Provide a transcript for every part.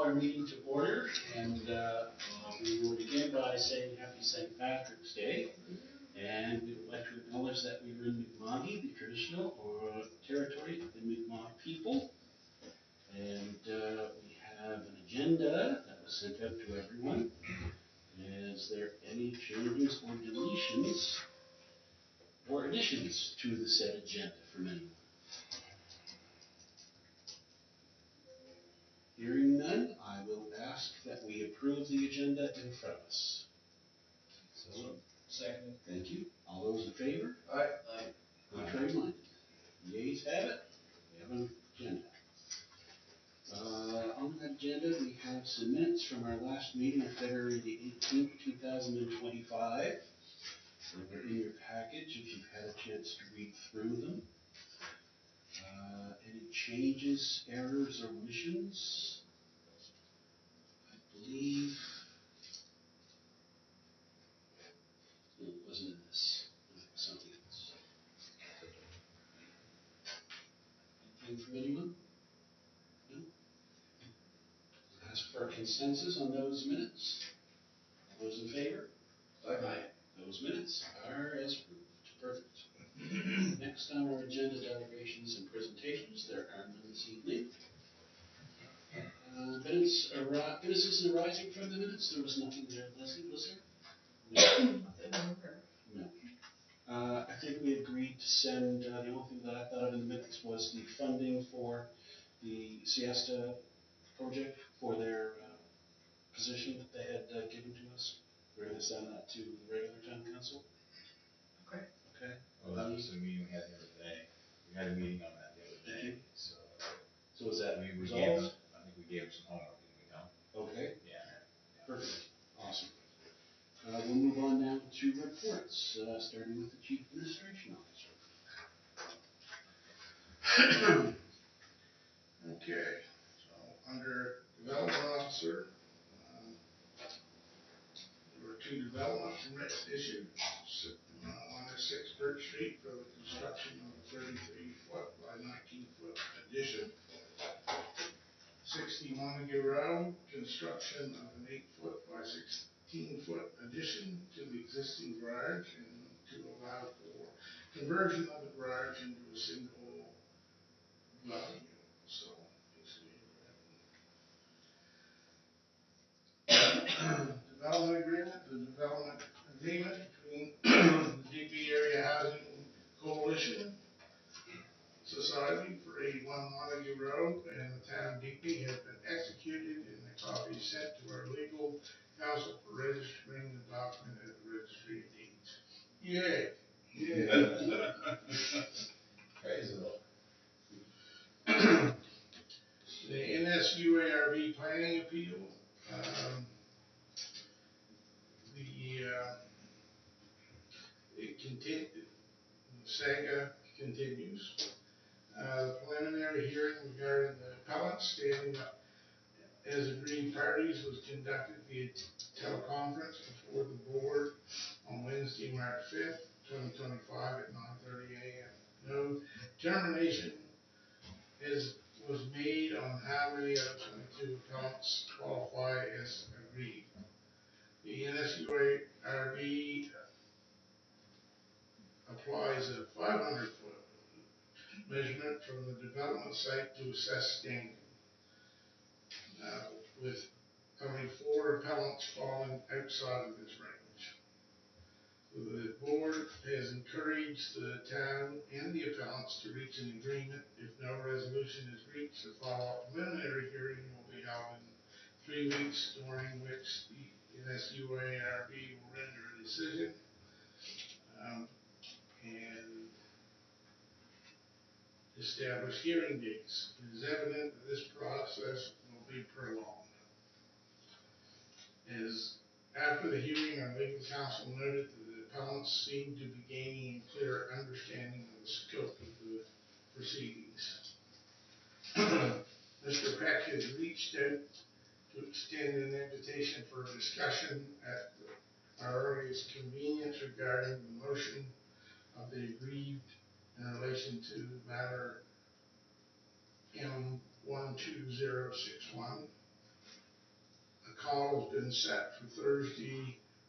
our meeting to order, and we will begin by saying Happy St. Patrick's Day. And we would like to acknowledge that we are in Mi'kmaq, the traditional territory of the Mi'kmaq people. And we have an agenda that was sent out to everyone. Is there any changes or deletions or additions to the said agenda from anyone? Hearing none, I will ask that we approve the agenda in front of us. So, second. Thank you. All those in favor? Aye. Contrary minded? Yeas have it. We have an agenda. On that agenda, we have some minutes from our last meeting of February the 18th, 2025. They were in your package if you've had a chance to read through them. Any changes, errors, or omissions? I believe it wasn't in this. It was something else. Anything from anyone? No? Ask for a consensus on those minutes. All those in favor? Aye. Those minutes are as approved. Perfect. Next on our agenda, delegations and presentations. There are none this evening. Businesses arising from the minutes. There was nothing there, Leslie, was there? No. I think we agreed to send, the only thing that I thought of in the minutes was the funding for the Siesta project for their position that they had given to us. We're going to send that to the regular town council. Okay. Okay. Well, that was the meeting we had the other day. We had a meeting on that the other day. So is that we resolved? Gave them, I think we gave them some homework, didn't we, Tom? Okay. Yeah. Perfect. Awesome. We'll move on now to reports, starting with the Chief Administration Officer. Okay, so under Development Officer, there were 2 development permits issued. One is 6 Birch Street for the construction of a 33-foot by 19-foot addition. 60 Montague Road, construction of an 8-foot by 16-foot addition to the existing garage and to allow for conversion of the garage into a single dwelling unit. So development agreement, the development agreement between the DP Area Housing Coalition Society for 81 Montague Road and the town DP has been executed and the copy sent to our legal counsel for registering the document at the Registry of Deeds. Yay! Praise the Lord. The NSUARB planning appeal, the saga continues. The preliminary hearing regarding the appellant standing up as agreed parties was conducted via teleconference before the board on Wednesday, March 5th, 2025 at 9:30 a.m. No determination was made on how many of the 22 appellants qualify as agreed. The NSUARB applies a 500-foot measurement from the development site to assess standing, with only 4 appellants falling outside of this range. The board has encouraged the town and the appellants to reach an agreement. If no resolution is reached, the follow-up preliminary hearing will be held in 3 weeks, during which the NSUARB will render a decision. And establish hearing dates. It is evident that this process will be prolonged. As after the hearing, our legal counsel noted that the appellants seem to be gaining a clear understanding of the scope of the proceedings. Mr. Peck has reached out to extend an invitation for a discussion at our earliest convenience regarding the motion of the aggrieved in relation to matter M12061. call has been set for Thursday,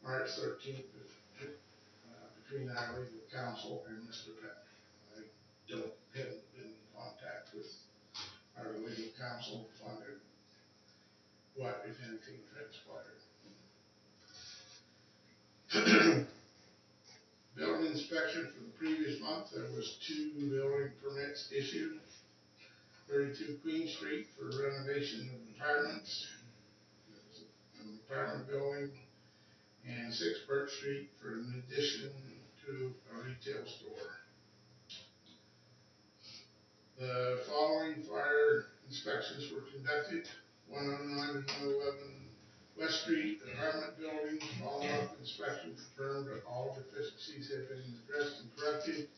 March 13th, between our legal counsel and Mr. Penn. I haven't been in contact with our legal counsel to find out what, if anything, transpired. Building inspection for the previous month, there was 2 building permits issued. 32 Queen Street for renovation of apartments, an apartment building, and 6 Birch Street for an addition to a retail store. The following fire inspections were conducted: 109 and 111 West Street apartment buildings. Follow-up inspection confirmed that all deficiencies have been addressed and corrected.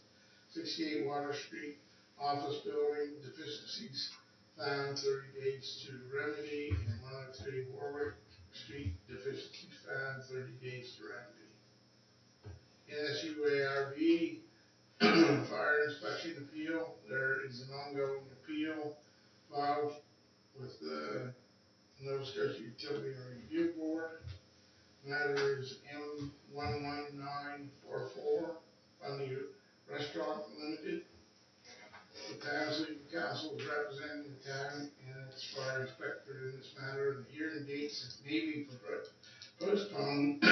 68 Water Street office building, deficiencies found, 30 days to remedy. And 103 Warwick Street, deficiencies found, 30 days to remedy. NSUARB fire inspection appeal. There is an ongoing appeal filed with the Nova Scotia Utility Review Board. Matter is M11944, Funny Restaurant Limited. The town's legal counsel is representing the town and its fire inspector in this matter. The hearing dates may be postponed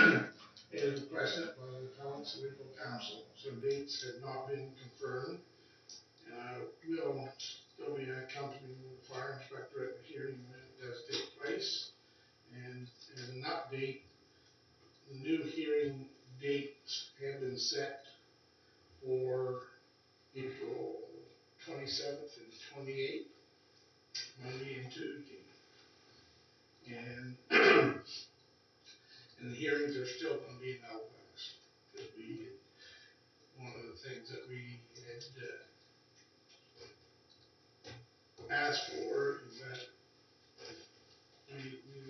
as requested by the appellant's legal counsel. So dates have not been confirmed. We'll still be accompanying the fire inspector at the hearing when it does take place. And as an update, the new hearing dates have been set for April 27th and 28th, Monday and Tuesday. And, and the hearings are still going to be in Halifax, because one of the things that we had asked for is that we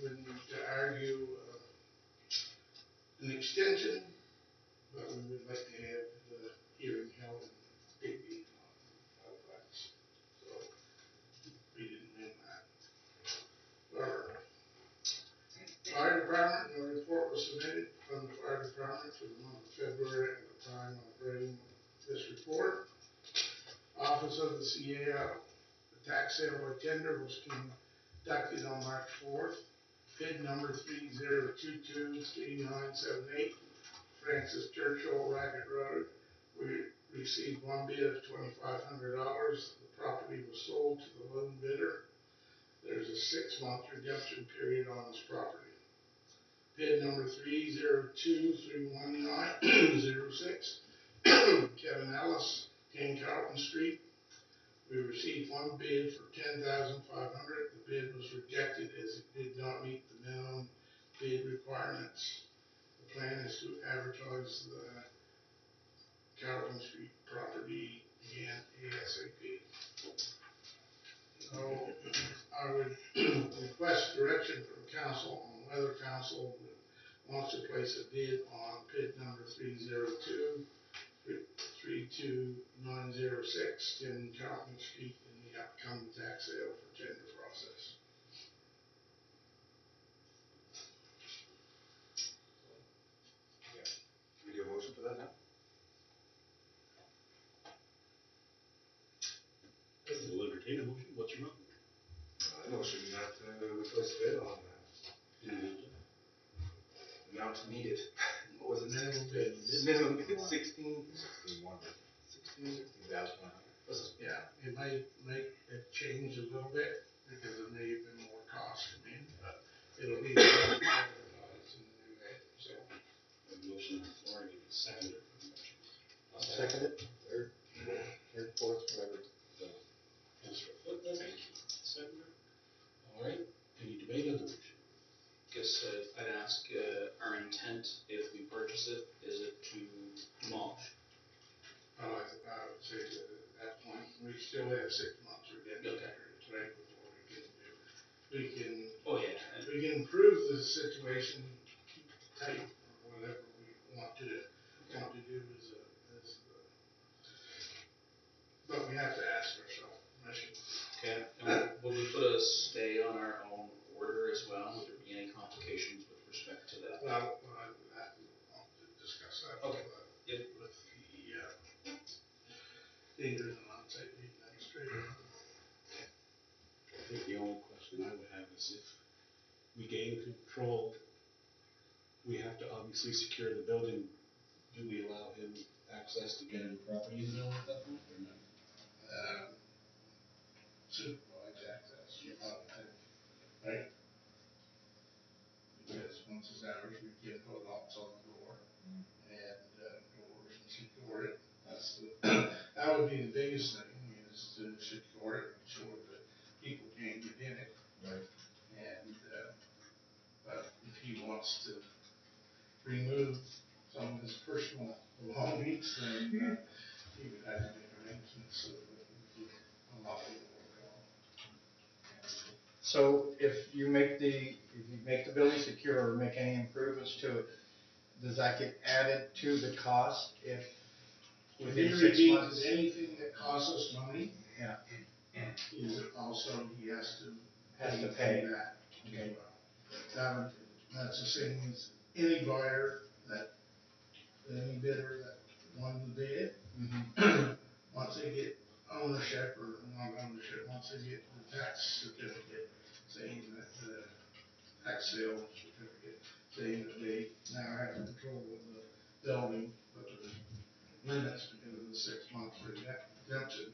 would need to argue an extension, but we would like to have the hearing held in Digby, Halifax. So we didn't win that. However, fire department, no report was submitted from the fire department for the month of February at the time of writing this report. Office of the CAO, the tax sale by tender was conducted on March 4th. Bid number 30223978, Francis Churchill, Raggett Road. We received 1 bid of $2,500. The property was sold to the lone bidder. There's a 6-month redemption period on this property. Bid number 30231906, Kevin Ellis, 10 Carlton Street. We received 1 bid for $10,500. The bid was rejected as it did not meet the minimum bid requirements. The plan is to advertise the Carlton Street property again ASAP. So I would request direction from council on whether council wants to place a bid on bid number 302-32906, 10 Carlton Street, in the upcoming tax sale for tender process. We do a motion for that now? We'll entertain a motion. What's your motion? Motion that we place a bid on amount needed. What was it? Minimum bid. Minimum bid, 16. 61. 16,100. Yeah, it might have changed a little bit because there may have been more costs come in, but it'll be advertised in the new head. So, A motion on the floor. I need a seconder for the motion. I'll second it, third, fourth, whatever. Councilor Foot, thank you. Seconder. All right. Any debate on the motion? Guess I'd ask our intent, if we purchase it, is it to demolish? I would say that at that point, we still have 6 months redemption Okay. period, right, before we can Oh yeah. we can improve the situation, keep it tight, or whatever we want to do but we have to ask ourselves permission. Okay. And Would we put a stay on our own order as well? Would there be any complications with respect to that? Well, I'll discuss that Okay. Yep. with the leaders and on-site administrator. I think the only question I would have is if we gain control, we have to obviously secure the building. Do we allow him access to get in the property in the building at that point or no? Supervised access, I would think, right? Because once his hours, we can put locks on the door and doors and secure it. That's the, that would be the biggest thing, is to secure it, make sure that people can't get in it. Right. And, but if he wants to remove some of his personal belongings, then he would have to make arrangements so that we could unlock the door at all. So if you make the building secure or make any improvements to it, does that get added to the cost if within 6 months? Anything that costs us money. Yeah. Is also, he has to pay. for that Okay. as well. That's the same as any buyer any bidder that won the bid. Mhm. Once they get ownership, or not ownership, once they get the tax certificate saying that the tax sale certificate saying that they now have control of the building, but there's limits because of the 6 months redemption.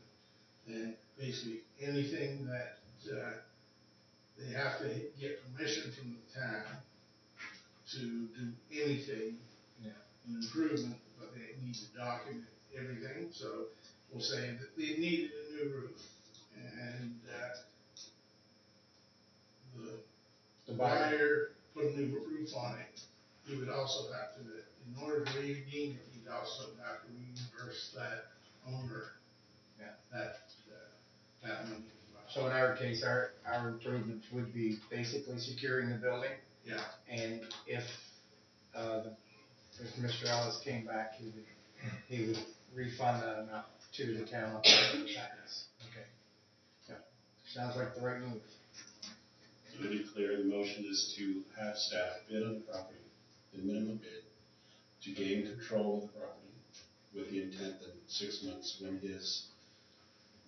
And basically anything that they have to get permission from the town to do anything, Yeah. an improvement, but they need to document everything. So we'll say that they needed a new roof, and the buyer put a new roof on it. He would also have to, in order to redeem it, he'd also have to reimburse that owner. Yeah. That money as well. So in our case, our improvements would be basically securing the building. Yeah. And if Mr. Ellis came back, he would refund that amount to the town. Okay. Yeah. Sounds like the right move. So to be clear, the motion is to have staff bid on the property, the minimum bid, to gain control of the property with the intent that in 6 months, when his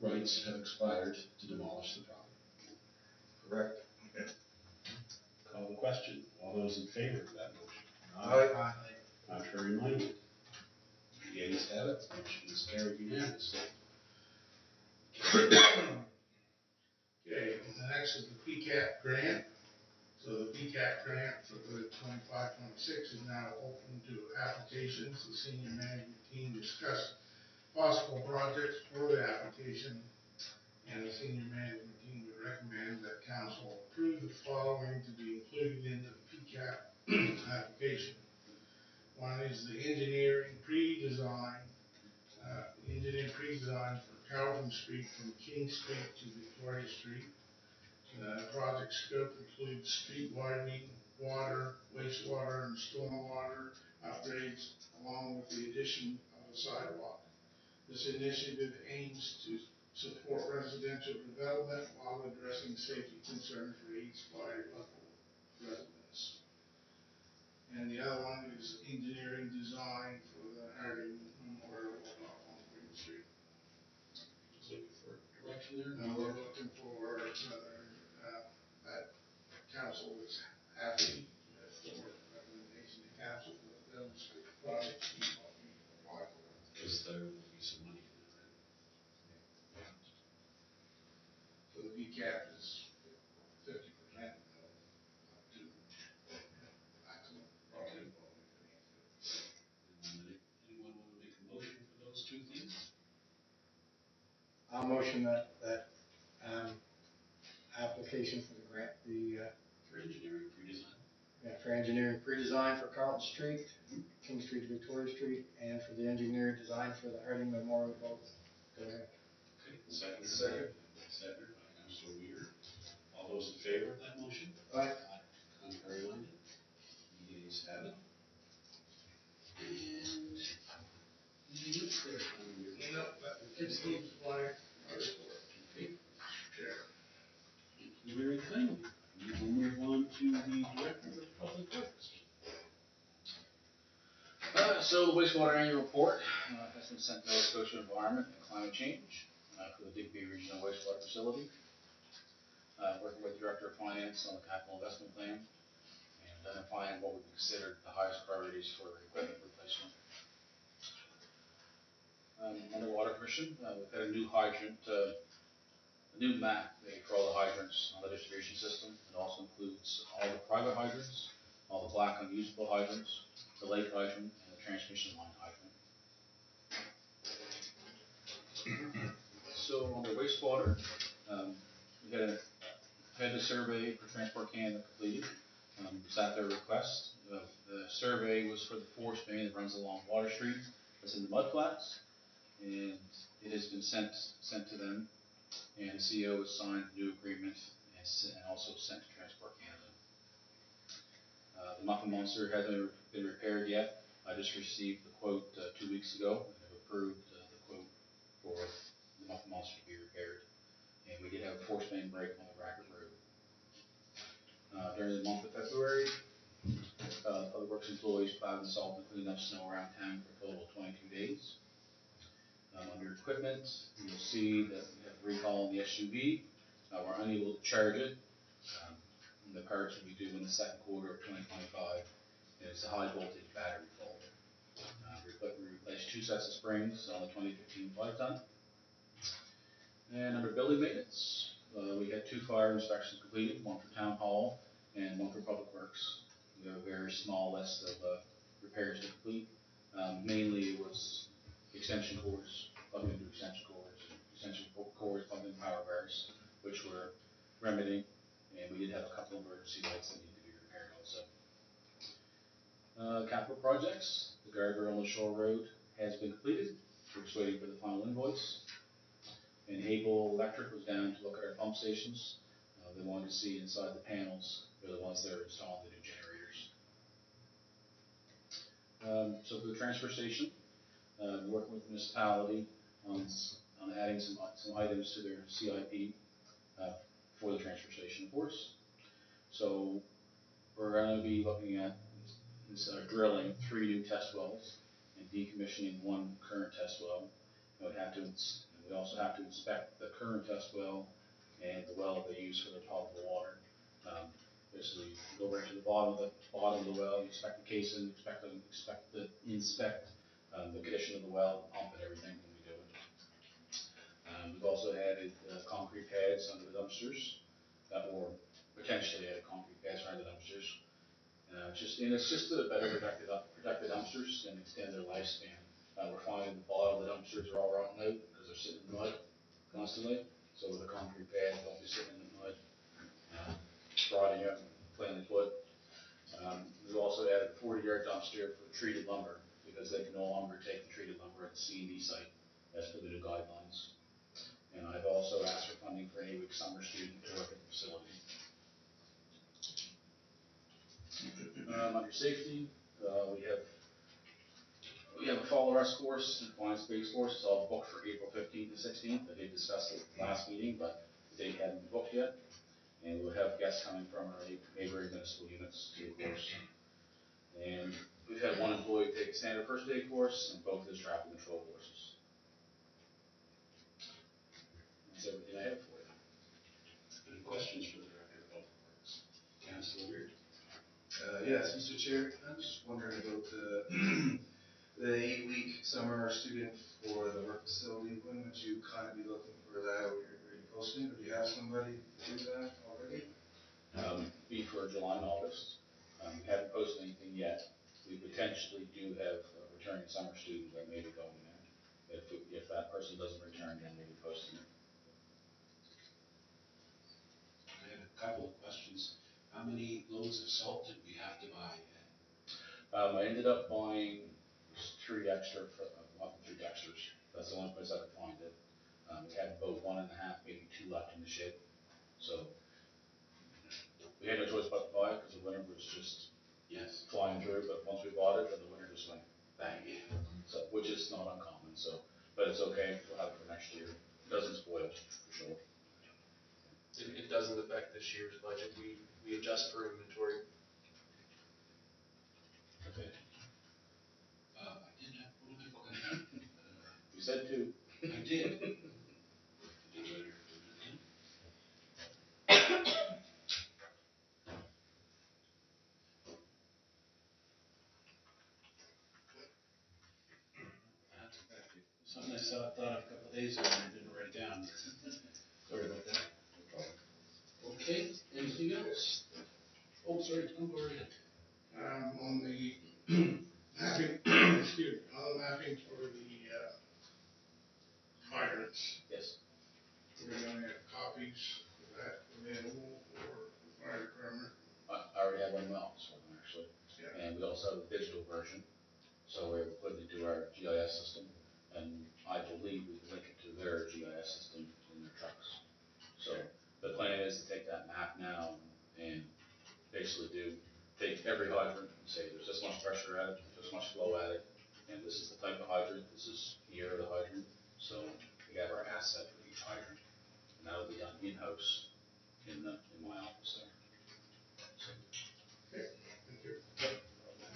rights have expired, to demolish the property. Correct. Call the question. All those in favor of that motion? Aye. Contrary minded? The ayes have it. Motion is carried unanimously. Okay, the next is the PCAP grant. So the PCAP grant for the 25-26 is now open to applications. The senior management team discussed possible projects for the application, and the senior management team would recommend that council approve the following to be included in the PCAP application. One is the engineering pre-design for Carlton Street from King Street to Victoria Street. Project scope includes street widening, water, wastewater, and stormwater upgrades, along with the addition of a sidewalk. This initiative aims to support residential development while addressing safety concerns raised by local residents. And the other one is engineering design for the Harding Memorial Walk on Queen Street. Just looking for direction there. Now we're looking for whether that council is happy with the recommendation to council that those projects be applied for. Because there will be some money in it, right? So the VCAP is 50% up to maximum project what we finance. Anyone want to make a motion for those two things? I'll motion that application for the grant, For engineering pre-design? for engineering pre-design for Carlton Street, King Street to Victoria Street, and for the engineering design for the Harding Memorial Boat. Go ahead. Okay, second by Councilor Weir. All those in favor of that motion? Aye. Contrary minded? The ayes have it. And what's there on your? That concludes my report. Okay. Chair. very kindly. We will move on to the Director of Public Works. So the wastewater annual report has been sent to Nova Scotia Environment and Climate Change for the Digby Regional Wastewater Facility. Working with the Director of Finance on the capital investment plan and identifying what would be considered the highest priorities for equipment replacement. On the Water Commission, we've got a new hydrant, a new map made for all the hydrants on the distribution system. It also includes all the private hydrants, all the black unusable hydrants, the lake hydrant, and the transmission line hydrant. So on the wastewater, we had a survey for Transport Canada completed. It's at their request. The survey was for the force main that runs along Water Street. It's in the mudflats, and it has been sent to them. And the CEO has signed a new agreement and also sent to Transport Canada. The Muffin Monster hasn't been repaired yet. I just received the quote 2 weeks ago, and have approved the quote for the Muffin Monster to be repaired. And we did have a force main break on the Racket Road. During the month of February, Public Works employees plowed and salted and cleaned up snow around town for a total of 22 days. Under equipment, you'll see that we have a recall on the SUV. We're unable to charge it. The parts will be due in the second quarter of 2025. It's a high voltage battery fault. We replaced 2 sets of springs on the 2015 5-ton. And under building maintenance, we had 2 fire inspections completed, one for Town Hall and one for Public Works. We have a very small list of repairs to complete. Mainly it was extension cords, plugging into extension cords, plugged in power bars, which were remedying, and we did have a couple of emergency lights that need to be repaired also. Capital projects, the guardrail on the Shore Road has been completed. We're just waiting for the final invoice. And Able Electric was down to look at our pump stations. They wanted to see inside the panels. They're the ones that are installing the new generators. So for the transfer station, we're working with the municipality on adding some items to their CIP for the transfer station, of course. So we're going to be looking at drilling 3 new test wells and decommissioning 1 current test well. We also have to inspect the current test well and the well they use for their potable water. Basically, go right to the bottom of the well, you inspect the casing, inspect the condition of the well, the pump, and everything when we do it. We've also added concrete pads under the dumpsters, or potentially added concrete pads under the dumpsters. It's just to better protect the dumpsters and extend their lifespan. We're finding the bottom of the dumpsters are all rotten out because they're sitting in the mud constantly. So with a concrete pad, they'll be sitting in the mud, rotting out, planted wood. We've also added a 40-yard dumpster for treated lumber because they can no longer take the treated lumber at the C&D site as per the new guidelines. And I've also asked for funding for an 8-week summer student to work at the facility. Under safety, we have a fall arrest course and compliance base course. It's all booked for April 15th to 16th. I did discuss it last meeting, but the date hadn't been booked yet. And we'll have guests coming from our neighboring municipal units to the course. And we've had 1 employee take a standard first aid course and both his traffic control courses. That's everything I have for you. Any questions for the Director of Public Works? Councilor Weir. Yes, Mr. Chair, I'm just wondering about the 8-week summer student for the work facility. When would you kind of be looking for that? Are you posting, or do you have somebody to do that already? Be for July and August. We haven't posted anything yet. We potentially do have a returning summer student that may be going there. If that person doesn't return, then we'll be posting it. I have a couple of questions. How many loads of salt did we have to buy? I ended up buying 3 extra, 3 Dexters. That's the only place I could find it. We had about 1.5, maybe 2 left in the shed. So we had no choice but to buy it because the winter was just flying through. But once we bought it, then the winter just went bang. So, which is not uncommon. So, but it's okay. We'll have it for next year. It doesn't spoil for sure. It doesn't doesn't affect this year's budget. We adjust for inventory. Okay. I did have, what am I looking at? You said two. I did. Something I thought of a couple of days ago and I didn't write it down. Sorry about that. Okay, anything else? Oh, sorry, come go ahead. On the mapping, excuse me, on the mapping for the hydrants, Yes. we're gonna have copies of that available for the fire department. I already have one well, so actually. Yeah. And we also have a digital version, so we're putting it to our GIS system, and I believe we can link it to their GIS system in their trucks. So the plan is to take that map now and basically take every hydrant and say there's this much pressure at it, this much flow at it, and this is the type of hydrant, this is the year of the hydrant. So we have our asset for each hydrant, and that'll be done in-house in my office there. So, Thank you.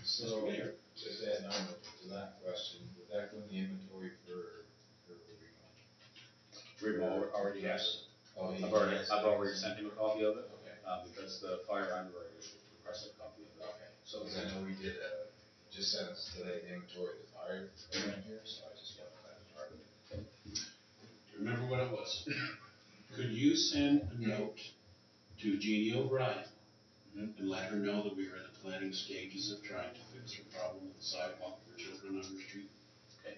So, just to add on to that question, would that go in the inventory for Remo already has. Oh, I've already sent him a copy of it, Okay. Because the fire underwriters requested a copy of it. Okay. So, because I know we did, just sent us today the inventory of the fire program here, so I just wanted that part of it. Remember what it was. Could you send a note to Jeannie O'Brien and let her know that we are in the planning stages of trying to fix her problem with the sidewalk for children on her street? Okay.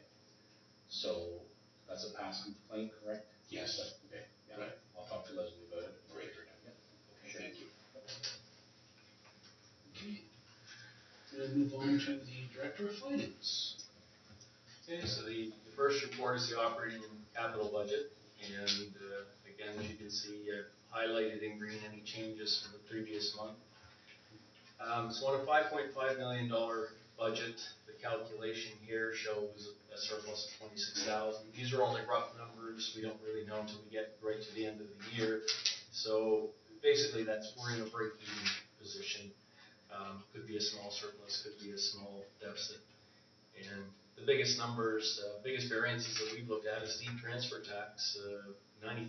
So that's a past complaint, correct? Yes. Okay, yeah. Right. I'll talk to Leslie about it. Great. Yeah. Okay, thank you. Okay. We'll move on to the Director of Finance. Okay, so the first report is the operating and capital budget, and again, as you can see, highlighted in green any changes from the previous month. So on a $5.5 million budget, the calculation here shows a surplus of 26,000. These are only rough numbers. We don't really know until we get right to the end of the year. So basically, we're in a break-even position. Could be a small surplus, could be a small deficit. And the biggest numbers, biggest variances that we've looked at is steam transfer tax, $90,000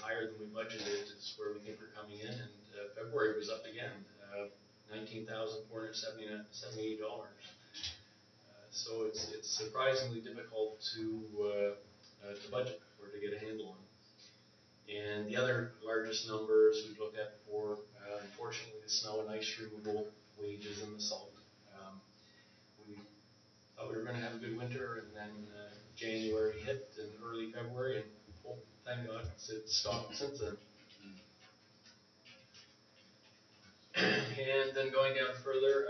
higher than we budgeted is where we think we're coming in, and February was up again, $19,478. So it's surprisingly difficult to budget or to get a handle on. And the other largest numbers we've looked at before, unfortunately, the snow and ice removal wages and the salt. We thought we were going to have a good winter, and then January hit in early February, and oh, thank God it's stopped since then. And then going down further,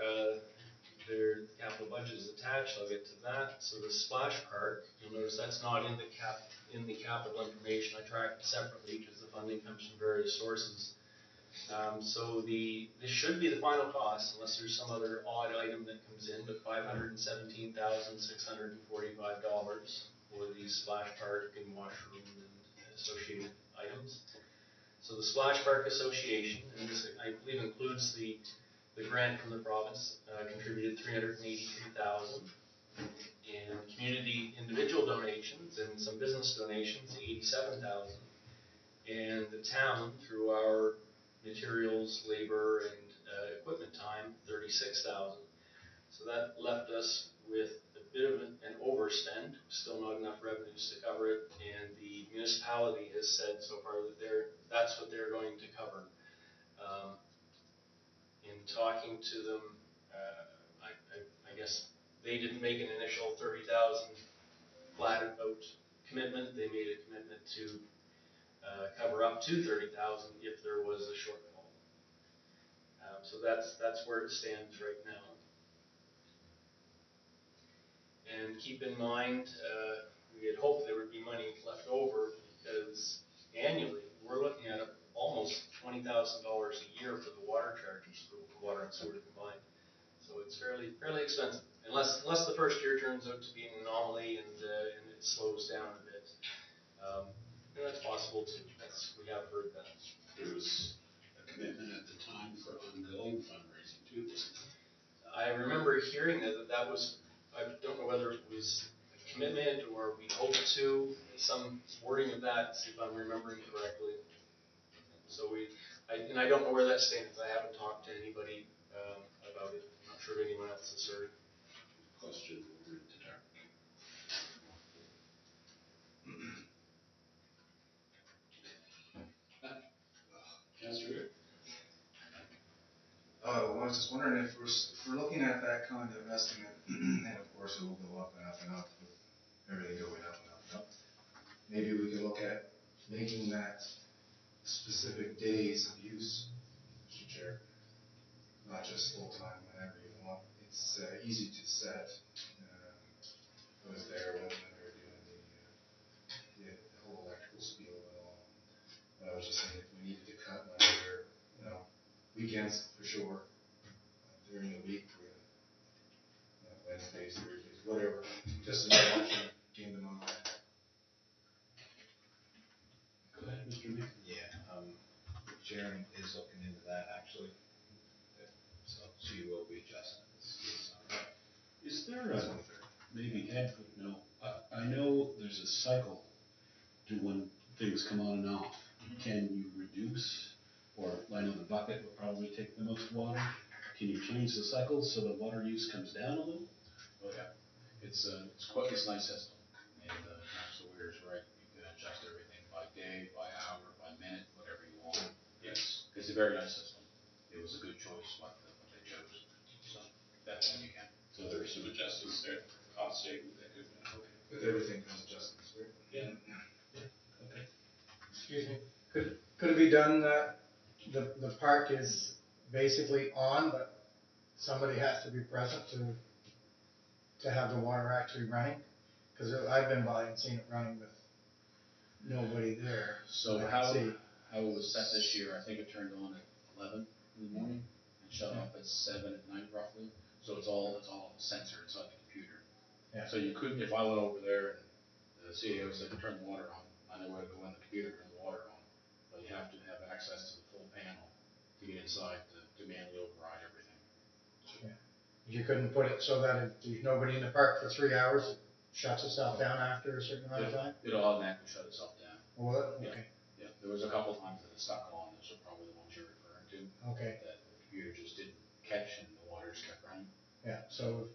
their capital budget is attached. I'll get to that. So the splash park, you'll notice that's not in the capital information. I track it separately because the funding comes from various sources. So this should be the final cost, unless there's some other odd item that comes in, but $517,645 for the splash park and washroom and associated items. So the Splash Park Association, and this I believe includes the grant from the province, contributed $383,000, and community individual donations and some business donations, $87,000, and the town through our materials, labor, and equipment time, $36,000. So that left us with a bit of an overspend, still not enough revenues to cover it, and the municipality has said so far that that's what they're going to cover. In talking to them, I guess they didn't make an initial 30,000 flat out commitment. They made a commitment to cover up to 30,000 if there was a shortfall. So that's where it stands right now. And keep in mind, we had hoped there would be money left over because annually we're looking at almost $20,000 a year for the water charges for water and sewer combined. So it's fairly expensive, unless the first year turns out to be an anomaly and it slows down a bit. And that's possible too. We have heard that. there was a commitment at the time for ongoing fundraising too, wasn't there? I remember hearing that was, I don't know whether it was a commitment or we hoped to, some wording of that, if I'm remembering correctly. So and I don't know where that stands. I haven't talked to anybody about it. I'm not sure if anyone else has heard. Question over in the dark. Councillor? I was just wondering if we're looking at that kind of estimate, and of course it will go up and up and up, with everything going up and up and up. Maybe we could look at making that specific days of use, Mr. Chair, not just full time whenever you want. It's easy to set. I was there when they were doing the whole electrical spiel and all. I was just saying if we needed to cut one of their, weekends for sure. During the week, Wednesdays, Thursdays, whatever, just an option came to mind. Go ahead, Mr. Nick. Yeah, Sharon is looking into that actually, so she will be adjusting this summer. Is there a, maybe Ed would know, I know there's a cycle to when things come on and off. Can you reduce, or I know the bucket will probably take the most water. Can you change the cycle so the water use comes down a little? Oh, yeah. It's a nice system. And, Councilor Weir's right. You can adjust everything by day, by hour, by minute, whatever you want. Yes. It's a very nice system. It was a good choice what they chose. So definitely you can. So there are some adjustments there, cost saving that could, okay. With everything comes adjustments, right? Yeah. Okay. Excuse me, could it be done that the park is basically on, but somebody has to be present to have the water actually running? Cause I've been by and seen it running with nobody there. So I can how see. it was set this year, I think it turned on at 11 in the morning and shut off at 7 at night roughly. So it's all a sensor inside the computer. Yeah. So you could, if I went over there and the CEO said to turn the water on, I know where to go in the computer and turn the water on. But you have to have access to the full panel to get inside to manually override everything. You couldn't put it so that if there's nobody in the park for 3 hours, it shuts itself down after a certain amount of time? It'll automatically shut itself down. Well, Yeah. okay, Yeah, there was a couple times that it stuck on, those are probably the ones you're referring to, okay, that the computer just didn't catch and the water just kept running. yeah, so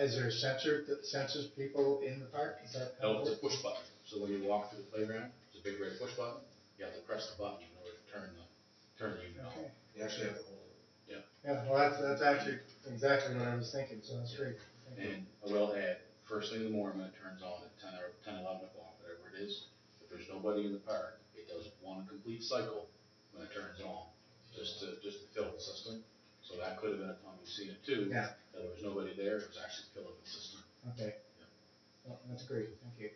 is there a sensor that senses people in the park? Is that how No, it it's a works? push button, so when you walk through the playground, it's a big red push button, you have to press the button in order to turn the unit on. Okay. You actually have to hold it. Yeah, well, that's actually exactly what I was thinking, so that's great. Thank you. And I will add, first thing in the morning when it turns on at 10, 11 o'clock, whatever it is, if there's nobody in the park, it does one complete cycle when it turns on, just to fill the system. So that could have been a time you've seen it too. Yeah. That there was nobody there, it was actually filling the system. Okay. Yeah. Well, that's great, thank you.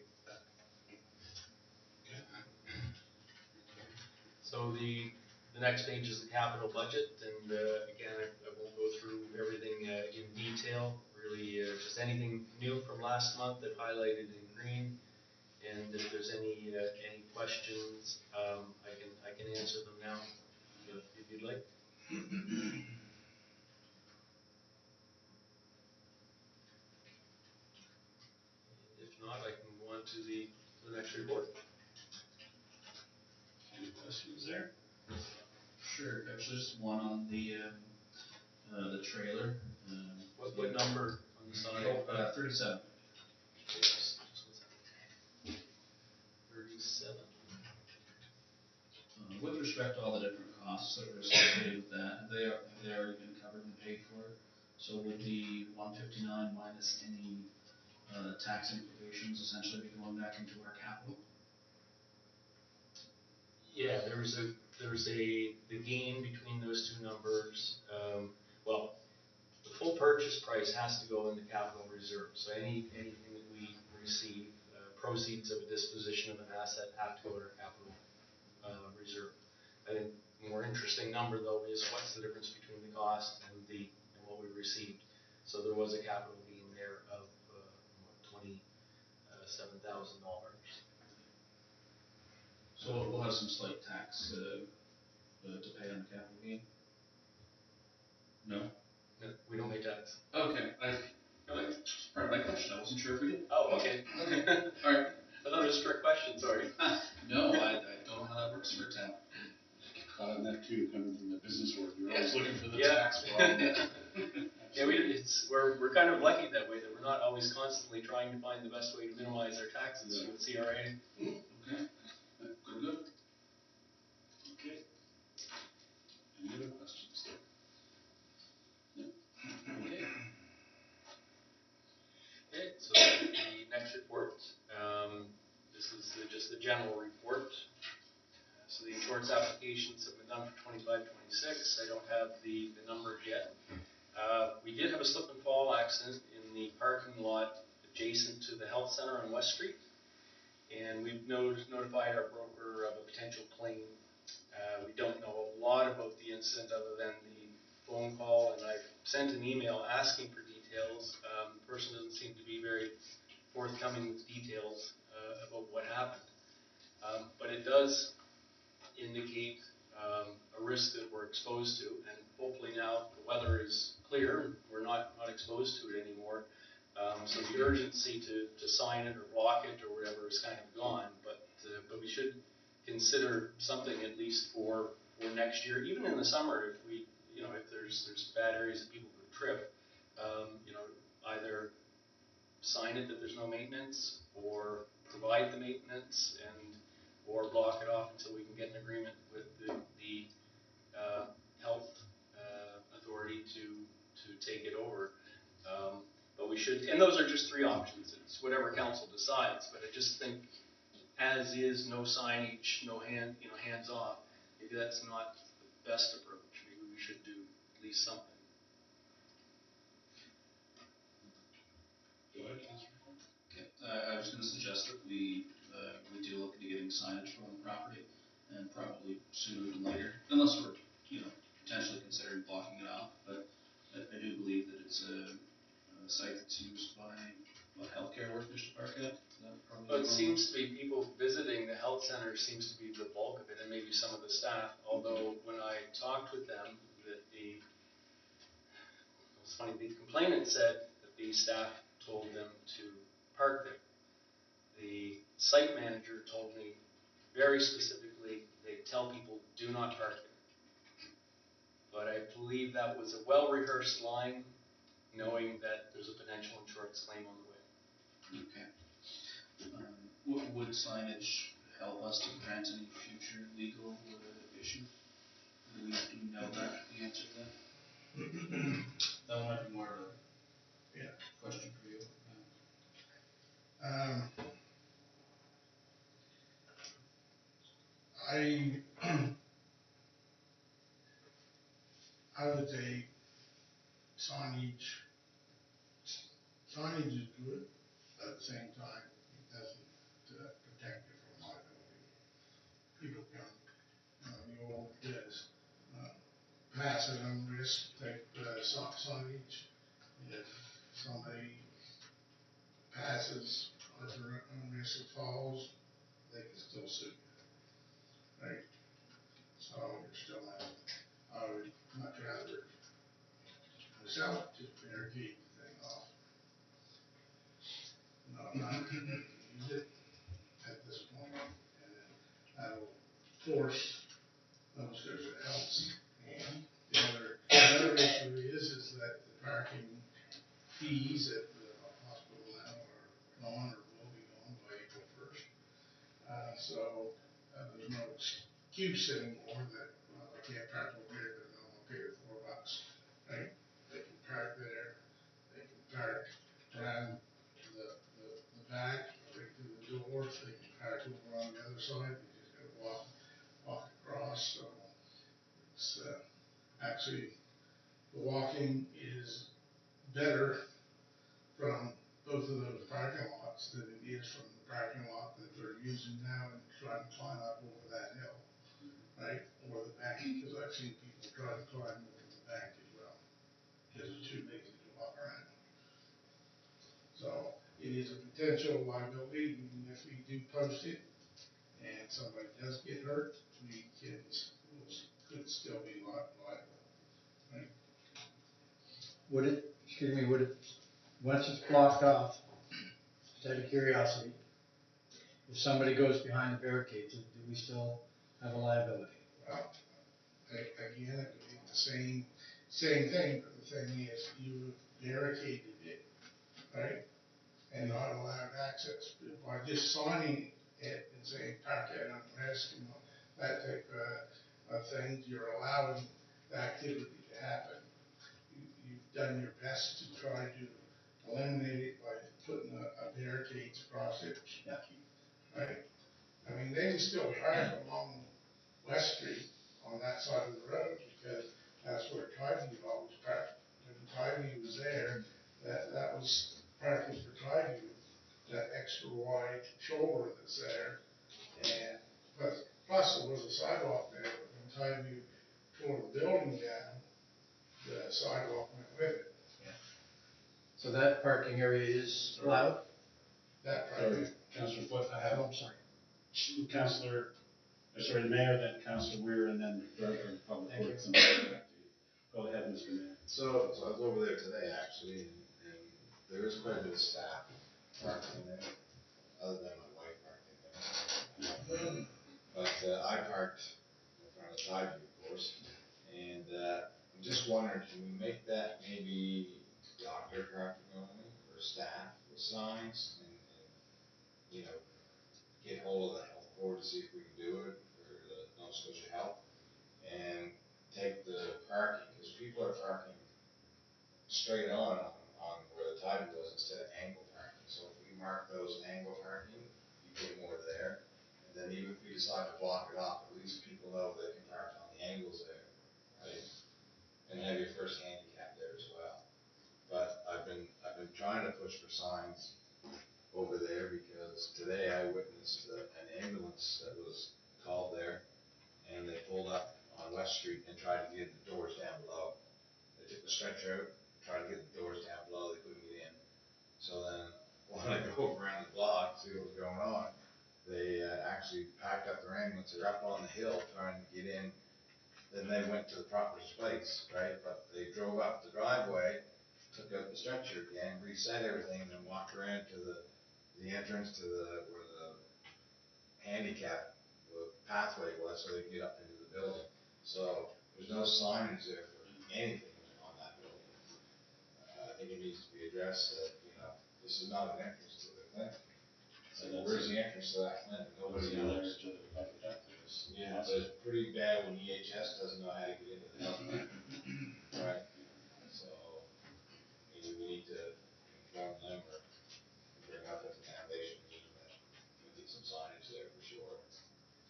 So the next page is the capital budget, and again, I won't go through everything in detail, really just anything new from last month that highlighted in green. And if there's any questions, I can answer them now if you'd like. If not, I can go on to the next report. Any questions there? Sure, there's just one on the trailer. What number on the side? 37. Just 37. With respect to all the different costs that were associated with that, have they already been covered and paid for? So would the 159 minus any tax implications essentially be going back into our capital? Yeah, there's the gain between those two numbers. Well, the full purchase price has to go in the capital reserve. So anything that we receive, proceeds of a disposition of an asset have to go in our capital reserve. I think the more interesting number though is what's the difference between the cost and what we received. So there was a capital gain there of $27,000. So we'll have some slight tax to pay on the capital gain? No? No, we don't pay tax. Okay, that's part of my question, I wasn't sure if we did. Oh, okay. Alright. I thought it was a strict question, sorry. No, I don't know how that works for a town. Caught on that too, coming from the business world, you're always looking for the Yeah. tax problem. Yeah, we're kind of lucky that way, that we're not always constantly trying to find the best way to minimize our taxes with CRA. Okay, good. Okay. Any other questions? No? Okay. Okay, so the next report, this is just the general report. So the insurance applications have been done for 25-26. I don't have the numbers yet. We did have a slip and fall accident in the parking lot adjacent to the health center on West Street. And we've notified our broker of a potential claim. We don't know a lot about the incident other than the phone call, and I've sent an email asking for details. The person doesn't seem to be very forthcoming with details about what happened. But it does indicate a risk that we're exposed to, and hopefully now the weather is clear, we're not exposed to it anymore. So the urgency to sign it or block it or whatever is kind of gone, but we should consider something at least for next year, even in the summer, if we, if there's bad areas that people could trip, either sign it that there's no maintenance, or provide the maintenance, or block it off until we can get an agreement with the health authority to take it over. But we should, and those are just three options. It's whatever council decides. But I just think, as is, no signage, no hands off. Maybe that's not the best approach. Maybe we should do at least something. Okay, I was gonna suggest that we do look into getting signage from the property, and probably sooner than later, unless we're, potentially considering blocking it off, but I do believe that it's a site that's used by, healthcare workers to park at. Well, it seems to be people visiting the health center seems to be the bulk of it, and maybe some of the staff, although when I talked with them, it's funny, the complainant said that the staff told them to park there. The site manager told me very specifically, they tell people do not park there. But I believe that was a well-rehearsed line, knowing that there's a potential insurance claim on the way. Okay. Would signage help us to prevent any future legal issues? Do we know that, the answer to that? That one might be more of a question for you. I would say signage is good, but at the same time, it doesn't protect you from liability. People can, the old pass it on risk type signage. If somebody passes at their own risk of falls, they can still sue you, right? So you're still in. I would much rather myself just barricade the thing off. No, I'm not gonna use it at this point, and then that'll force those who it helps. And the other issue is that the parking fees at the hospital now are gone or will be gone by April 1st. So there's no excuse anymore that I can't park over here because I'm gonna pay $4, right? They can park there, they can park around the back, right through the door, they can park over on the other side, they just gotta walk across. So it's actually, the walking is better from both of those parking lots than it is from the parking lot that they're using now and trying to climb up over that hill, right? Or the bank, because I've seen people try to climb over the bank as well, because it's too lazy to walk around. So it is a potential liability, even if we do post it and somebody does get hurt, we'll could still be liable. Would it, excuse me, would it, once it's blocked off, just out of curiosity, if somebody goes behind the barricades, do we still have a liability? Well, again, it would be the same thing, but the thing is, you barricaded it, right? And not allowed access, by just signing it and saying park it on risk and all that type of thing, you're allowing the activity to happen. You've done your best to try to eliminate it by putting a barricades across it, Yeah. right? I mean, they can still park along West Street on that side of the road, because that's where Tideview always parked. When Tideview was there, that was parking for Tideview, that extra wide shoulder that's there. And, but plus there was a sidewalk there, but when Tideview tore the building down, the sidewalk went with it. So that parking area is allowed? That Sorry, parking, Councillor Foot, I Oh, have I'm sorry. the mayor, then Councillor Weir, and then Director of Public Thank you. Works. And back to you. Go ahead, Mr. Mayor. So I was over there today actually, and there is quite a bit of staff parking there, other than my wife parked in there. But I parked in front of Tideview, of course, and I'm just wondering, can we make that maybe doctor parking only for staff with signs and you know, get hold of the health board to see if we can do it for the Nova Scotia Health and take the parking, because people are parking straight on where the Tideview was instead of angle parking. So if we mark those angle parking, you get more there. And then even if we decide to block it off, at least people know they can park on the angles there, right? And have your first handicap there as well. But I've been trying to push for signs over there, because today I witnessed an ambulance that was called there, and they pulled up on West Street and tried to get the doors down below. They took the stretcher out, tried to get the doors down below, they couldn't get in. So then, when I go around the block, see what was going on, they actually packed up their ambulance, they're up on the hill trying to get in. Then they went to the proper place, right? But they drove up the driveway, took out the stretcher again, reset everything, and then walked around to the entrance to where the handicap, the pathway was, so they could get up into the building. So there's no signage there for anything on that building. I think it needs to be addressed that, you know, this is not an entrance to the clinic. So where's the entrance to that clinic? Nobody knows. Yeah, but it's pretty bad when EHS doesn't know how to get into the health clinic. Right? So, maybe we need to inform them or bring up at the foundation meeting that we need some signage there for sure.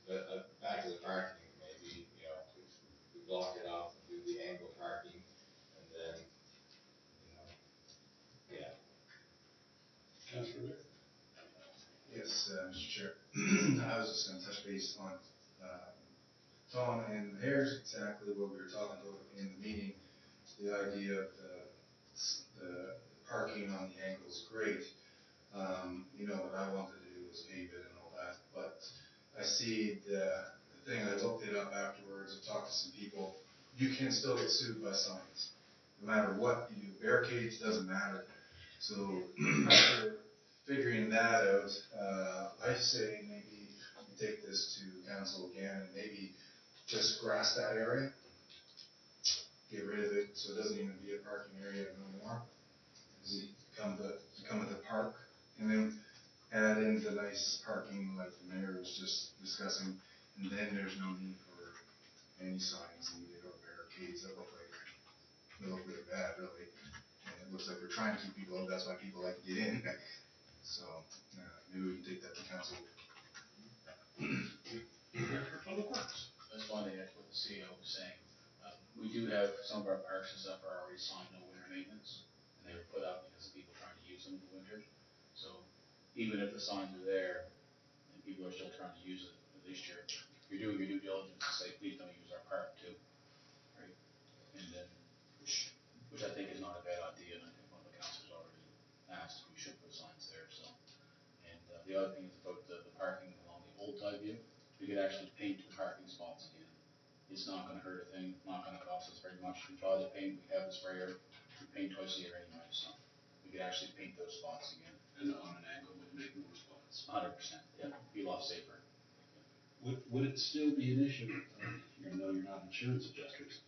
But back to the parking, maybe, you know, if we block it off, do the angle parking, and then, you know, yeah. Councillor Weir? Yes, Mr. Chair. I was just gonna touch base on, Tom, and here's exactly what we were talking about in the meeting. The idea of the parking on the angle is great. You know, what I wanted to do was pave it and all that, but I see the thing, I looked it up afterwards, I talked to some people, you can still get sued by signs. No matter what you do, barricades, doesn't matter. So after figuring that out, I say maybe we take this to council again and maybe just grass that area. Get rid of it so it doesn't even be a parking area no more. Become the park, and then add in the nice parking like the mayor was just discussing, and then there's no need for any signs needed or barricades that look really bad, really. And it looks like we're trying to keep people out, that's why people like to get in. So, maybe we can take that to council. Director of Public Works. That's why they had what the CEO was saying. We do have, some of our parks and stuff are already signed no winter maintenance, and they were put up because of people trying to use them in the winter. So even if the signs are there and people are still trying to use it, at least you're doing your due diligence to say, please don't use our park too, right? And then, which I think is not a bad idea, and I think one of the councilors already asked if we should put signs there, so. And the other thing is about the parking along the old Tideview, we could actually paint the parking spots again. it's not gonna hurt a thing, not gonna cost us very much. We buy the paint, we have the sprayer, we paint twice a year anyway, so we could actually paint those spots again. And on an angle would make more spots. 100%, yeah, be a lot safer. Would it still be an issue, I know you're not insurance adjusters,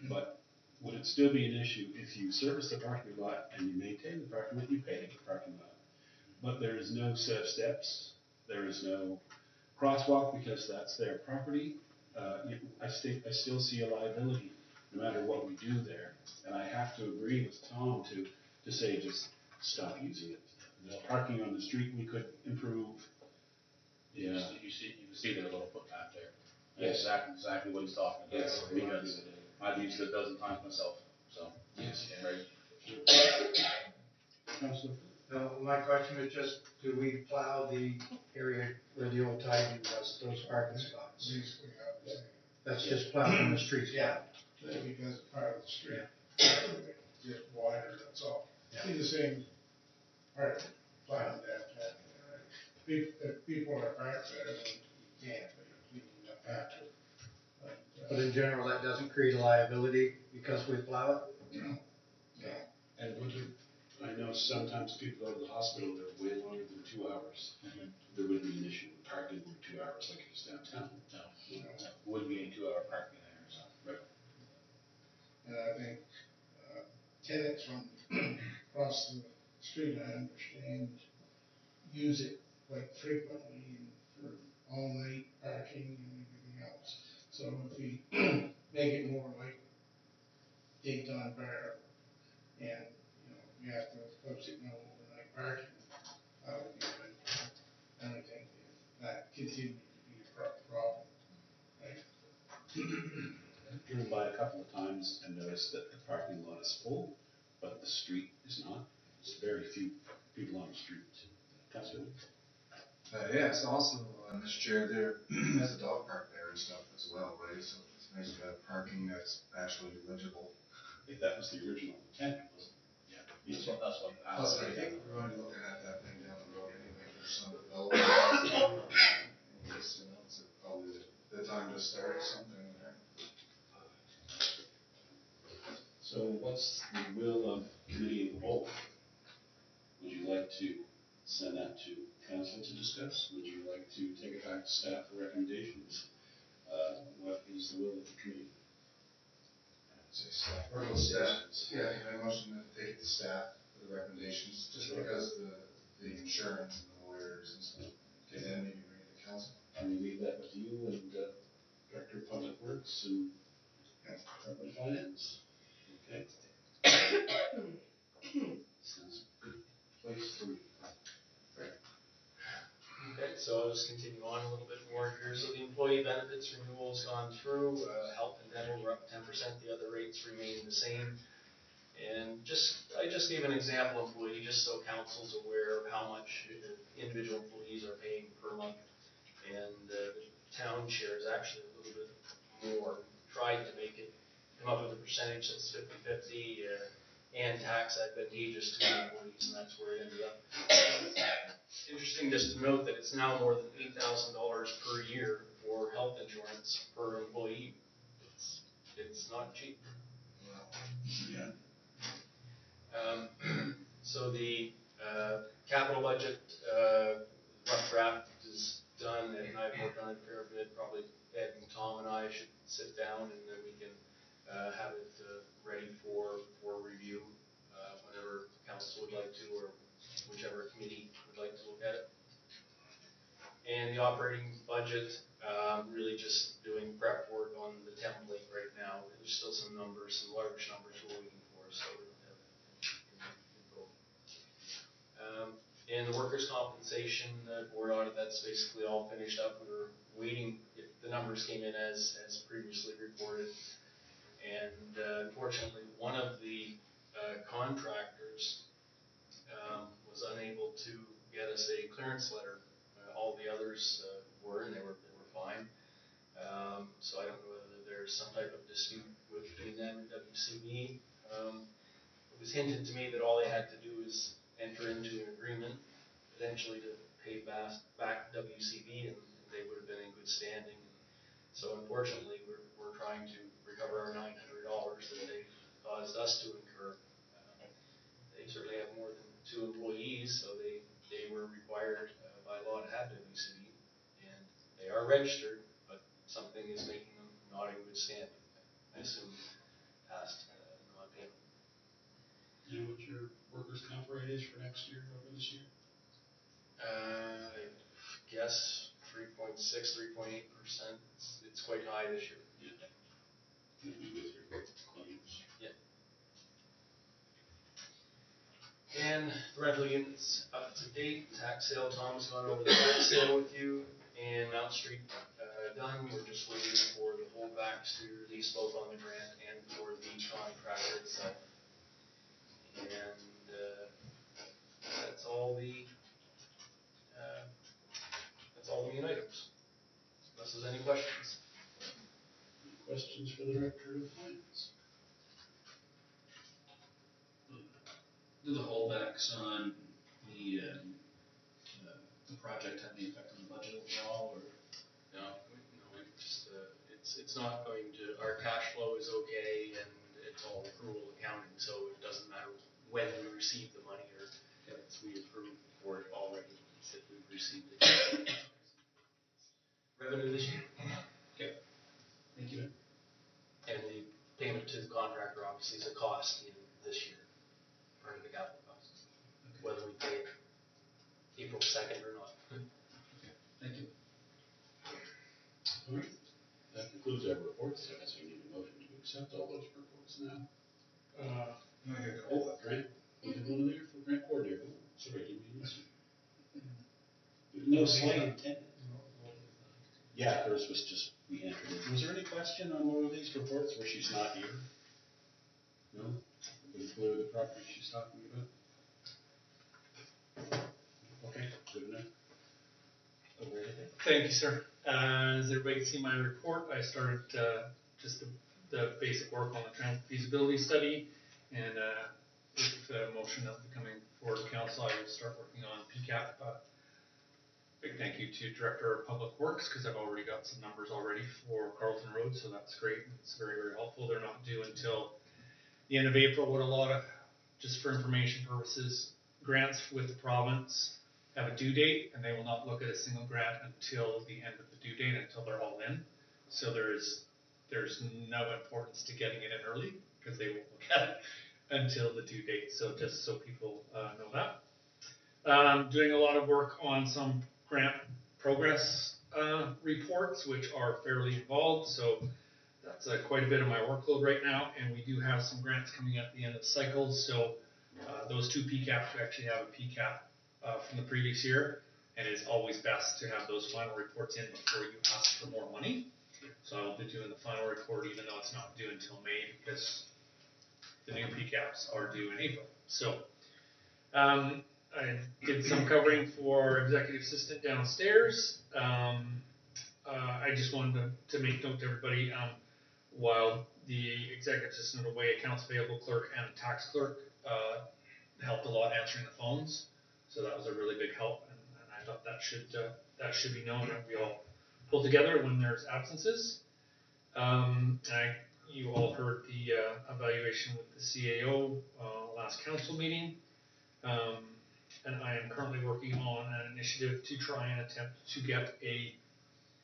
but would it still be an issue if you service the parking lot and you maintain the parking lot, you pay the parking lot? But there is no set of steps, there is no crosswalk because that's their property. I still see a liability no matter what we do there. And I have to agree with Tom to say just stop using it. The parking on the street, we could improve. You Yeah. can see their little footpath there. Yes. Exactly what he's talking about. Yes. Because I've used it a dozen times myself, so. Yes. Right. Councillor? No, my question was just, do we plow the area where the old Tidy was, those parking spots? Basically, I would say, That's just plowed on the streets? Yeah. because it's part of the street. Just wider, that's all. Yeah. In the same part, plowing downtown, right? If people are parked there, then you can't, but you don't have to. But in general, that doesn't create a liability because we plow it? No. And I know sometimes people go to the hospital, they're way longer than 2 hours. There would be an issue with parking for 2 hours like it is downtown. No, wouldn't be any 2-hour parking there, so. Right. And I think, tenants from across the street, I understand, use it quite frequently and for all night parking and everything else. So if we make it more like daytime bar and, you have to post it no overnight parking, that would be good. And I think if that continued to be a problem, right? I've driven by a couple of times and noticed that the parking lot is full, but the street is not. There's very few people on the street. Councillor? Yes, also, Mr. Chair, there is a dog park there and stuff as well, right? So it's nice to have parking that's actually legible. If that was the original intent, wasn't it? Yeah. That's what Plus, I happens. think we're going to be looking at that thing down the road anyway for some development. It's probably the time to start something there. So what's the will of committee of the whole? Would you like to send that to council to discuss? Would you like to take it back to staff for recommendations? What is the will of the committee? Say staff. Or with staff. Yeah, I motion to take it to staff for the recommendations, just because the insurance and the lawyers and stuff. Okay, then maybe bring it to council. Can we leave that with you and Director of Public Works and Department of Finance? Okay. Sounds a good place to. Okay, so I'll just continue on a little bit more here. So the employee benefits renewal's gone through, health and dental were up 10%, the other rates remain the same. And I just gave an example employee, just so council's aware of how much individual employees are paying per month. And the town share is actually a little bit more. Tried to make it, come up with a percentage that's 50-50, and tax advantageous to the employees, and that's where it ended up. Interesting just to note that it's now more than $8,000 per year for health insurance per employee. It's not cheap. Yeah. So the capital budget, rough draft is done, and I've worked on it a fair bit. Probably Ed and Tom and I should sit down, and then we can have it ready for review whenever council would like to, or whichever committee would like to look at it. And the operating budget, really just doing prep work on the template right now. There's still some numbers, some large numbers we're waiting for, so we don't have info. And the workers' compensation board audit, that's basically all finished up. We were waiting if the numbers came in as previously reported. And unfortunately, one of the contractors was unable to get us a clearance letter. All the others were, and they were fine. So I don't know whether there's some type of dispute between them and WCB. It was hinted to me that all they had to do is enter into an agreement, potentially to pay back WCB, and they would have been in good standing. So unfortunately, we're trying to recover our $900 that they've caused us to incur. They certainly have more than 2 employees, so they were required by law to have WCB, and they are registered, but something is making them not in good standing. I assume past non-payment. Do you know what your workers' comp rate is for next year over this year? I guess 3.6, 3.8%. It's quite high this year. Maybe with your claims. Yeah. And the rental units up to date, tax sale, Tom's gone over the tax sale with you, and Mount Street done. We're just waiting for the holdbacks to release both on the grant and for the contractor itself. And that's all the main items. Unless there's any questions. Any questions for the Director of Finance? Do the holdbacks on the project have any effect on the budget overall, or? No, it's not going to, our cash flow is okay, and it's all accrual accounting, so it doesn't matter when we receive the money, or if we approve for it already, if we've received it. Revenue this year. Okay. Thank you. And the payment to the contractor obviously is a cost in this year, part of the capital cost, whether we pay it April 2nd or not. Okay, thank you. All right, that concludes our reports. I guess we need a motion to accept all those reports now. Grant, we have one in there for grant coordinator. Oh, sorry, didn't mean this one. No slight intent. Yeah, hers was just, we entered it. Was there any question on one of these reports where she's not here? No? Everybody's familiar with the property she's talking about? Okay, good enough. Go right ahead. Thank you, sir. As everybody can see my report, I started just the basic work on the transit feasibility study, and with the motion of becoming forward council, I will start working on PCAP. Big thank you to Director of Public Works, because I've already got some numbers already for Carlton Road, so that's great. It's very, very helpful. They're not due until the end of April. What a lot of, just for information purposes, grants with the province have a due date, and they will not look at a single grant until the end of the due date, until they're all in. So there's no importance to getting it in early, because they won't look at it until the due date. So just so people know that. Doing a lot of work on some grant progress reports, which are fairly involved. So that's quite a bit of my workload right now, and we do have some grants coming at the end of the cycle. So those 2 PCAPs, we actually have a PCAP from the previous year, and it's always best to have those final reports in before you ask for more money. So I'll be doing the final report even though it's not due until May, because the new PCAPs are due in April. So I did some covering for executive assistant downstairs. I just wanted to make note to everybody, while the executive assistant away, accounts payable clerk and tax clerk helped a lot answering the phones. So that was a really big help, and I thought that should be known, that we all pull together when there's absences. You all heard the evaluation with the CAO last council meeting, and I am currently working on an initiative to try and attempt to get a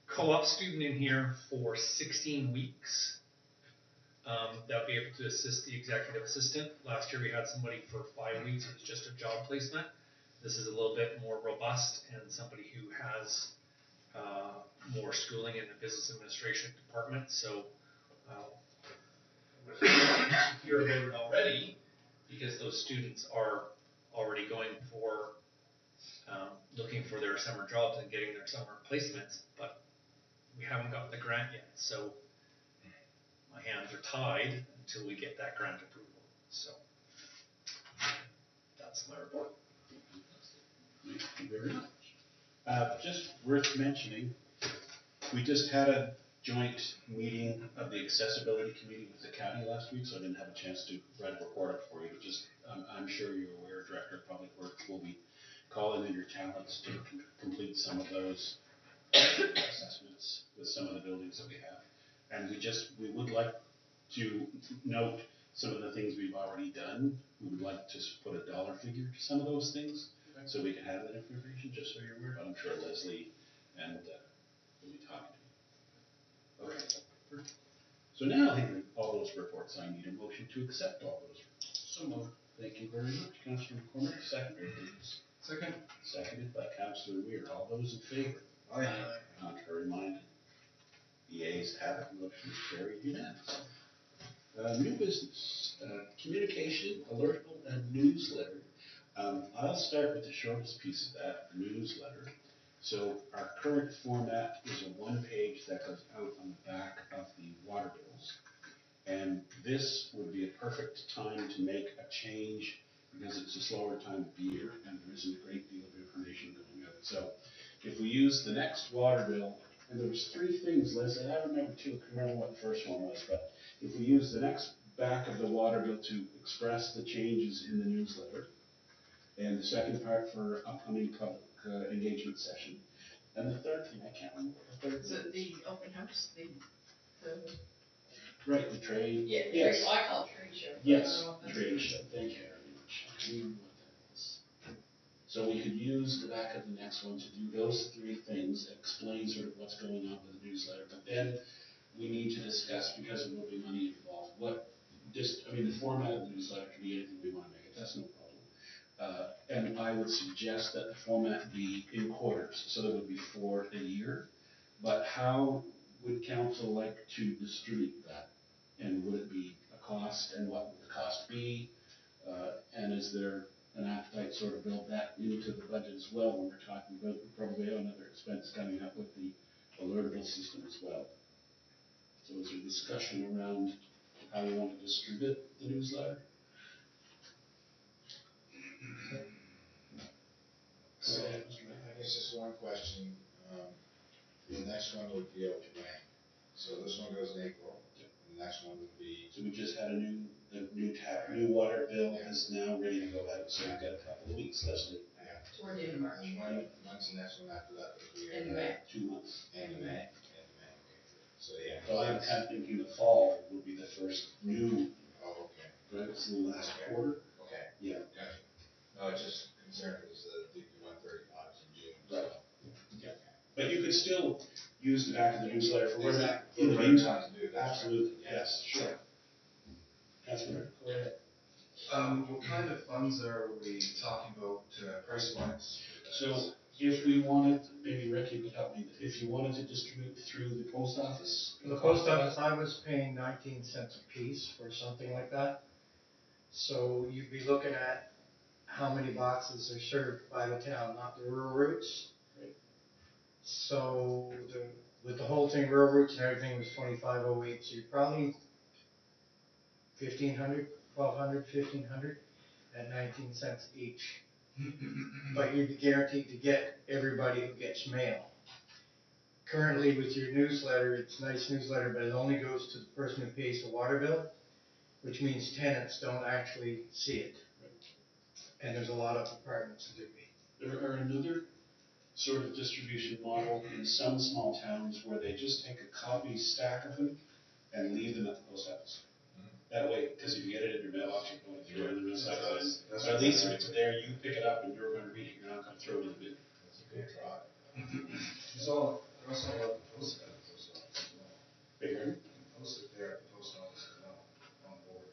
co-op student in here for 16 weeks. That'll be able to assist the executive assistant. Last year we had somebody for 5 weeks. It was just a job placement. This is a little bit more robust, and somebody who has more schooling in the business administration department. So you're about it already, because those students are already going for looking for their summer jobs and getting their summer placements, but we haven't got the grant yet. So my hands are tied until we get that grant approval. So that's my report. Thank you very much. Just worth mentioning, we just had a joint meeting of the accessibility committee with the county last week, so I didn't have a chance to write a report up for you, but just, I'm sure you're aware, Director of Public Works will be calling in your talents to complete some of those assessments with some of the buildings that we have. And we would like to note some of the things we've already done. We would like to put a dollar figure to some of those things, so we can have that information, just so you're aware, but I'm sure Leslie and, will be talking to you. Okay. So now, hearing all those reports, I need a motion to accept all those reports. So moved. Thank you very much. Councillor McCormick, seconder, please. Second. Seconded by Councillor Weir. All those in favor? Aye. Contrary minded? The ayes have it, motion is carried unanimously. New business, communication, alertable, and newsletter. I'll start with the shortest piece of that, the newsletter. So our current format is a one-page that goes out on the back of the water bills. And this would be a perfect time to make a change because it's a slower time of year and there isn't a great deal of information going out. So if we use the next water bill, and there was three things, Liz, and I remember too, I can't remember what the first one was, but if we use the next back of the water bill to express the changes in the newsletter, and the second part for upcoming public engagement session, and the third thing, I can't remember what the third Is thing it the open house, the, Right, the trade. yeah, Yes. I call it trade show. Yes, trade show, thank you very much. I can't remember what that was. So we could use the back of the next one to do those three things, explain sort of what's going on with the newsletter, but then we need to discuss, because there will be money involved, the format of the newsletter can be anything we want to make it, that's no problem. And I would suggest that the format be in quarters, so there would be 4 a year. But how would council like to distribute that? And would it be a cost, and what would the cost be? And is there an appetite sort of build that into the budget as well, when we're talking about, we probably have another expense coming up with the alertable system as well. So is there discussion around how we want to distribute the newsletter? So, I guess just one question, the next one would be out when? So this one goes in April, and the next one would be, So we just had the new water bill is now ready to go out, so we've got a couple of weeks, Leslie. Toward the end of March. when's the next one after that? End of May. 2 months. End of May, okay. So, yeah. So I'm kind of thinking the fall would be the first new, Oh, okay, right, it's the last quarter. okay, Yeah. gotcha. No, it's just concerned because the 135 is in June, so. Right. Yeah. But you could still use the back of the newsletter for when that, Exactly. in the For meantime. to do that. Absolutely, Yeah. yes, sure. Councilor, go ahead. What kind of funds are we talking about, price points? So if we wanted, maybe Rick, you could help me, if you wanted to distribute through the post office? For the post office, I was paying 19 cents a piece for something like that. So you'd be looking at how many boxes are served by the town, not the rural routes. Right. So with the whole thing, rural routes and everything was 2508, so you probably 1,500, 1,200, 1,500 at 19 cents each. But you'd be guaranteed to get everybody who gets mail. Currently with your newsletter, it's a nice newsletter, but it only goes to the person who pays the water bill, which means tenants don't actually see it. And there's a lot of apartments that do. There are another sort of distribution model in some small towns where they just take a copy stack of them and leave them at the post office. That way, because if you get it in your mailbox, you're going to throw it in the recycle bin. But at least if it's there, you pick it up and you're going to read it, you're not going to throw it in the bin. That's a good try. There's also a lot of post at the post office as well. Bigger. Post it there at the post office as well, on board.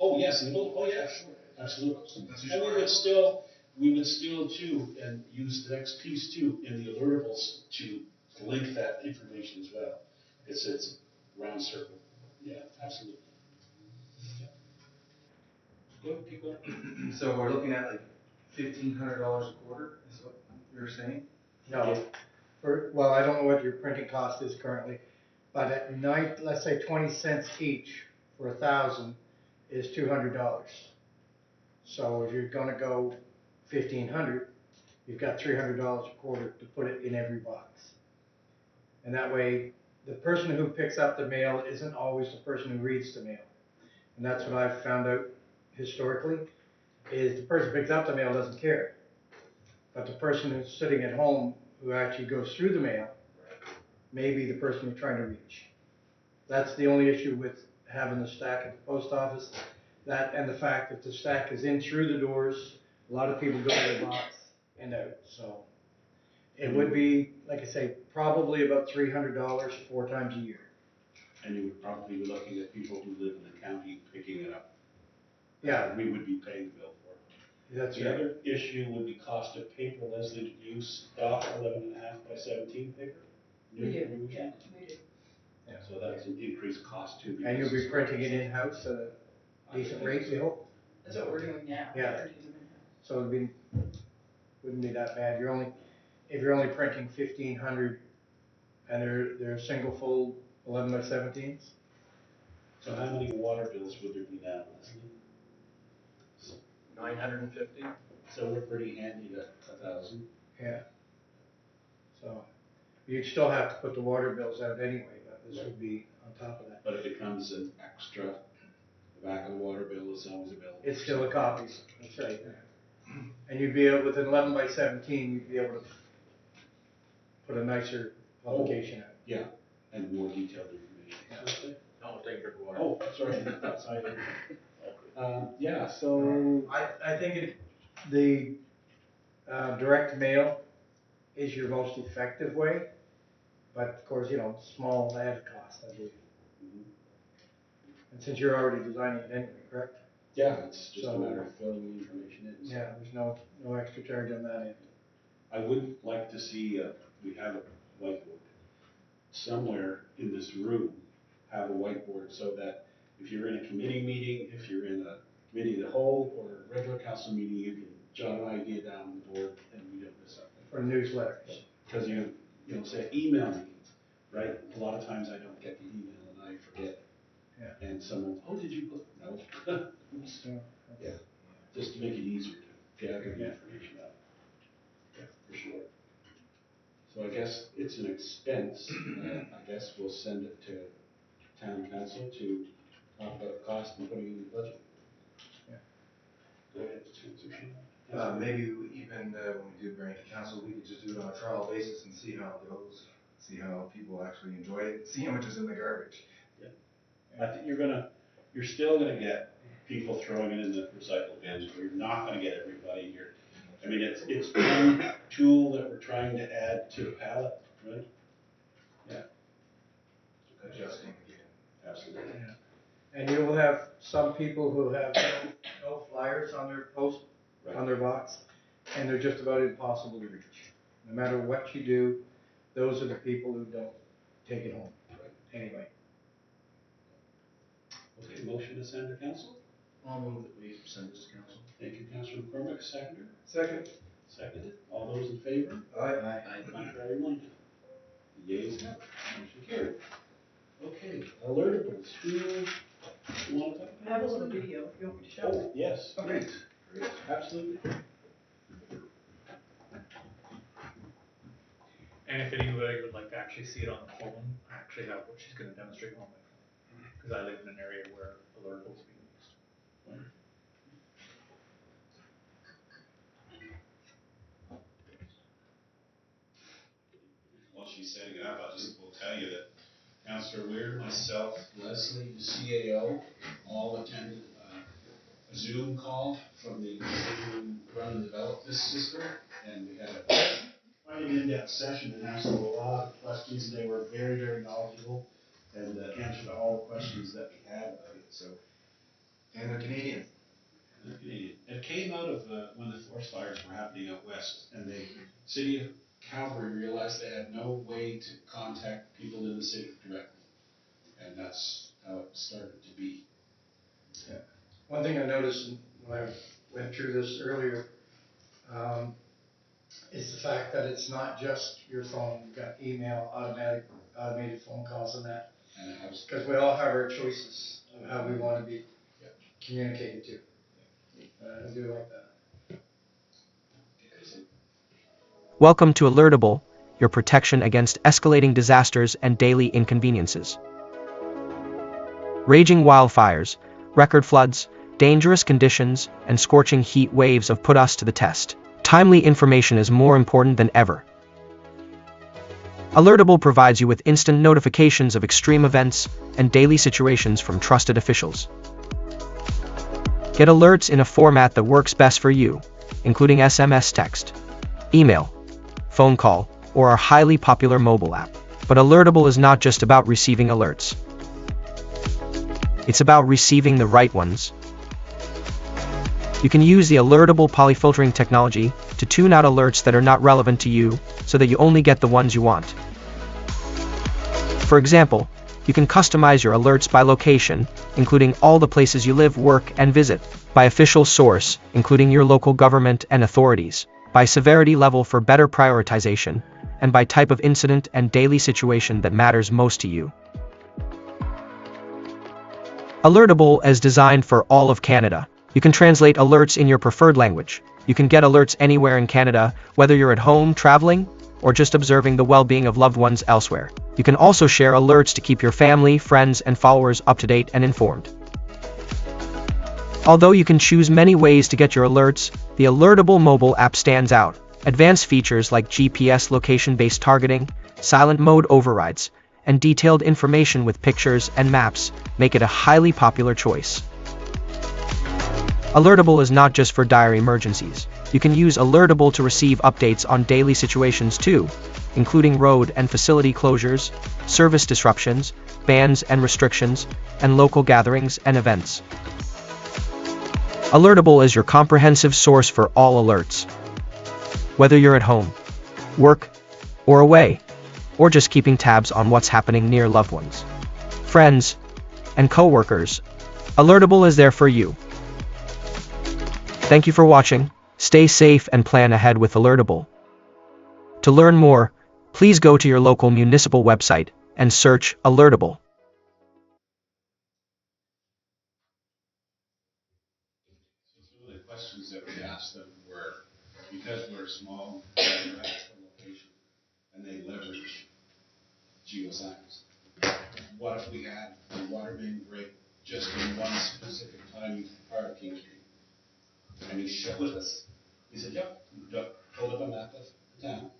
Oh, yes, oh, yeah, sure, absolutely. That's And usually we would still too, and use the next piece too, in the alertables to link that information as well. It's a round circle. Yeah, absolutely. Yeah. Go, keep going. So we're looking at like $1,500 a quarter, is what you're saying? No, well, I don't know what your printing cost is currently, but at let's say 20 cents each for 1,000 is $200. So if you're gonna go 1,500, you've got $300 a quarter to put it in every box. And that way, the person who picks up the mail isn't always the person who reads the mail. And that's what I've found out historically, is the person who picks up the mail doesn't care. But the person who's sitting at home who actually goes through the mail maybe the person you're trying to reach. That's the only issue with having the stack at the post office. That and the fact that the stack is in through the doors. A lot of people go to the box and out, so. It would be, like I say, probably about $300 4 times a year. And you would probably be looking at people who live in the county picking it up. Yeah, We would be paying the bill for it. that's The right. other issue would be cost of paper. Leslie, do you stock 11.5 by 17 paper? We do, New yeah, we do. So that's an increased cost too. And you'll be printing it in-house at a decent rate, we hope. That's what we're doing now. Yeah. We're doing them in-house. So wouldn't be that bad. If you're only printing 1,500 and they're single fold 11 by 17s. So how many water bills would there be now, Leslie? 950? So we're pretty handy at 1,000. Yeah. So you'd still have to put the water bills out anyway, but this would be on top of that. But it becomes an extra. The back of the water bill is always available. It's still a copy. That's right. And you'd be able, with an 11 by 17, you'd be able to put a nicer publication out. Yeah, and more detailed information. No, take your water. Oh, sorry. Yeah, so I think the direct mail is your most effective way, but of course, small added cost, I believe. And since you're already designing it anyway, correct? yeah, it's just a matter of filling the information in. So Yeah, there's no extra charge on that end. I would like to see, we have a whiteboard. Somewhere in this room, have a whiteboard so that if you're in a committee meeting, if you're in a committee of the whole or a regular council meeting, you can jot an idea down on the board and we don't miss something. For newsletters. Because you'll say, email me, right? A lot of times I don't get the email and I forget. Yeah. And someone, oh, did you put, no. Oops. So, Yeah, just to make it easier to gather the information out. Yeah, for sure. So I guess it's an expense, I guess we'll send it to town council to talk about the cost and putting it in the budget. Yeah. Go ahead, Councilor Sheehan. Maybe even when we do bring it to council, we could just do it on a trial basis and see how it goes. See how people actually enjoy it, see how much is in the garbage. I think you're still gonna get people throwing it in the recycle bins, but you're not gonna get everybody here. I mean, it's one tool that we're trying to add to the palette, right? Yeah. Adjusting again. Absolutely. Yeah. And you will have some people who have no flyers on their post, on their box, and they're just about impossible to reach. No matter what you do, those are the people who don't take it home. Right. Anyway. Okay, motion to send to council? I'll move that we send this to council. Thank you, Councilor McCormick, seconder. Second. Seconded. All those in favor? Aye. Contrary minded? The yeas have it. Motion carried. Okay, alertables. Who you want to talk I have a little video if you want me to show. Oh, yes. Great. Absolutely. And if anybody would like to actually see it on the phone, I actually have what she's gonna demonstrate on my phone. Because I live in an area where alertables being used. While she's setting it up, will tell you that Councilor Weir, myself, Leslie, the CAO, all attended a Zoom call from the people who run and develop this system, and we had quite an in-depth session and asked them a lot of questions, and they were very, very knowledgeable and answered all the questions that we had about it. So, And they're Canadian. it came out of when the forest fires were happening out west, and the city of Calgary realized they had no way to contact people in the city directly, and that's how it started to be. Yeah. One thing I noticed when I went through this earlier is the fact that it's not just your phone. You've got email, automated phone calls and that. And it has, Because we all have our choices of how we want to be communicated to. I do like that. Welcome to Alertable, your protection against escalating disasters and daily inconveniences. Raging wildfires, record floods, dangerous conditions, and scorching heat waves have put us to the test. Timely information is more important than ever. Alertable provides you with instant notifications of extreme events and daily situations from trusted officials. Get alerts in a format that works best for you, including SMS text, email, phone call, or our highly popular mobile app. But Alertable is not just about receiving alerts. It's about receiving the right ones. You can use the Alertable polyfiltering technology to tune out alerts that are not relevant to you so that you only get the ones you want. For example, you can customize your alerts by location, including all the places you live, work, and visit, by official source, including your local government and authorities, by severity level for better prioritization, and by type of incident and daily situation that matters most to you. Alertable is designed for all of Canada. You can translate alerts in your preferred language. You can get alerts anywhere in Canada, whether you're at home, traveling, or just observing the well-being of loved ones elsewhere. You can also share alerts to keep your family, friends, and followers up to date and informed. Although you can choose many ways to get your alerts, the Alertable mobile app stands out. Advanced features like GPS location-based targeting, silent mode overrides, and detailed information with pictures and maps make it a highly popular choice. Alertable is not just for dire emergencies. You can use Alertable to receive updates on daily situations too, including road and facility closures, service disruptions, bans and restrictions, and local gatherings and events. Alertable is your comprehensive source for all alerts. Whether you're at home, work, or away, or just keeping tabs on what's happening near loved ones, friends, and co-workers, Alertable is there for you. Thank you for watching. Stay safe and plan ahead with Alertable. To learn more, please go to your local municipal website and search Alertable. Some of the questions that we asked them were, because we're small, we're at a location, and they leverage geoscience. What if we had a water main break just in one specific tiny part of King Street? And he showed us. He said, yep, pulled up a map of the town,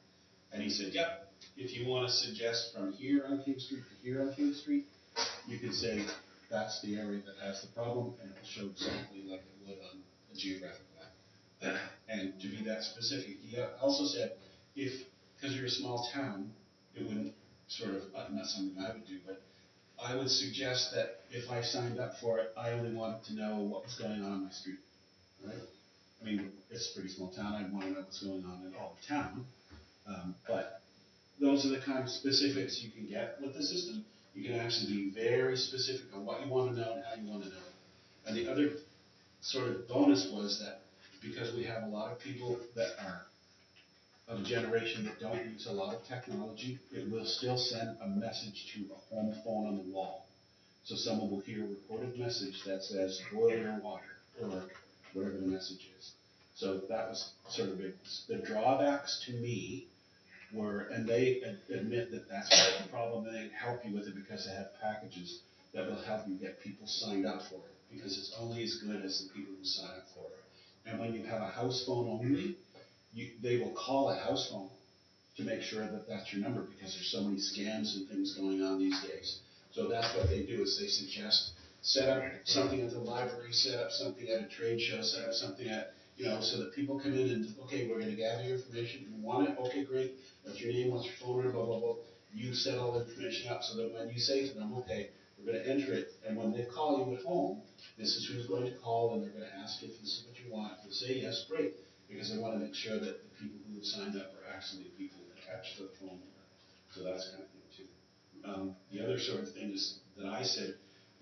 and he said, yep, if you want to suggest from here on King Street to here on King Street, you could say that's the area that has the problem, and it will show exactly like it would on a geographic map. And to be that specific, he also said, because you're a small town, it wouldn't sort of, not something I would do, but I would suggest that if I signed up for it, I only wanted to know what was going on my street, right? I mean, it's a pretty small town, I'd want to know what's going on in all the town, but those are the kind of specifics you can get with the system. You can actually be very specific on what you want to know and how you want to know it. And the other sort of bonus was that because we have a lot of people that are of a generation that don't use a lot of technology, it will still send a message to a home phone on the wall. So someone will hear a recorded message that says, boil your water, or whatever the message is. So that was sort of big. The drawbacks to me were, and they admit that that's part of the problem, and they help you with it because they have packages that will help you get people signed up for it, because it's only as good as the people who sign up for it. And when you have a house phone only, they will call a house phone to make sure that that's your number, because there's so many scams and things going on these days. So that's what they do, is they suggest set up something at the library, set up something at a trade show, set up something at, so that people come in and, okay, we're gonna gather your information, you want it, okay, great, what's your name, what's your phone number, blah, blah, blah. You set all the information up so that when you say to them, okay, we're gonna enter it, and when they call you at home, this is who's going to call, and they're gonna ask if this is what you want. If you say yes, great, because they wanna make sure that the people who have signed up are actually people attached to the phone number. So that's kind of thing too. The other sort of thing is that I said,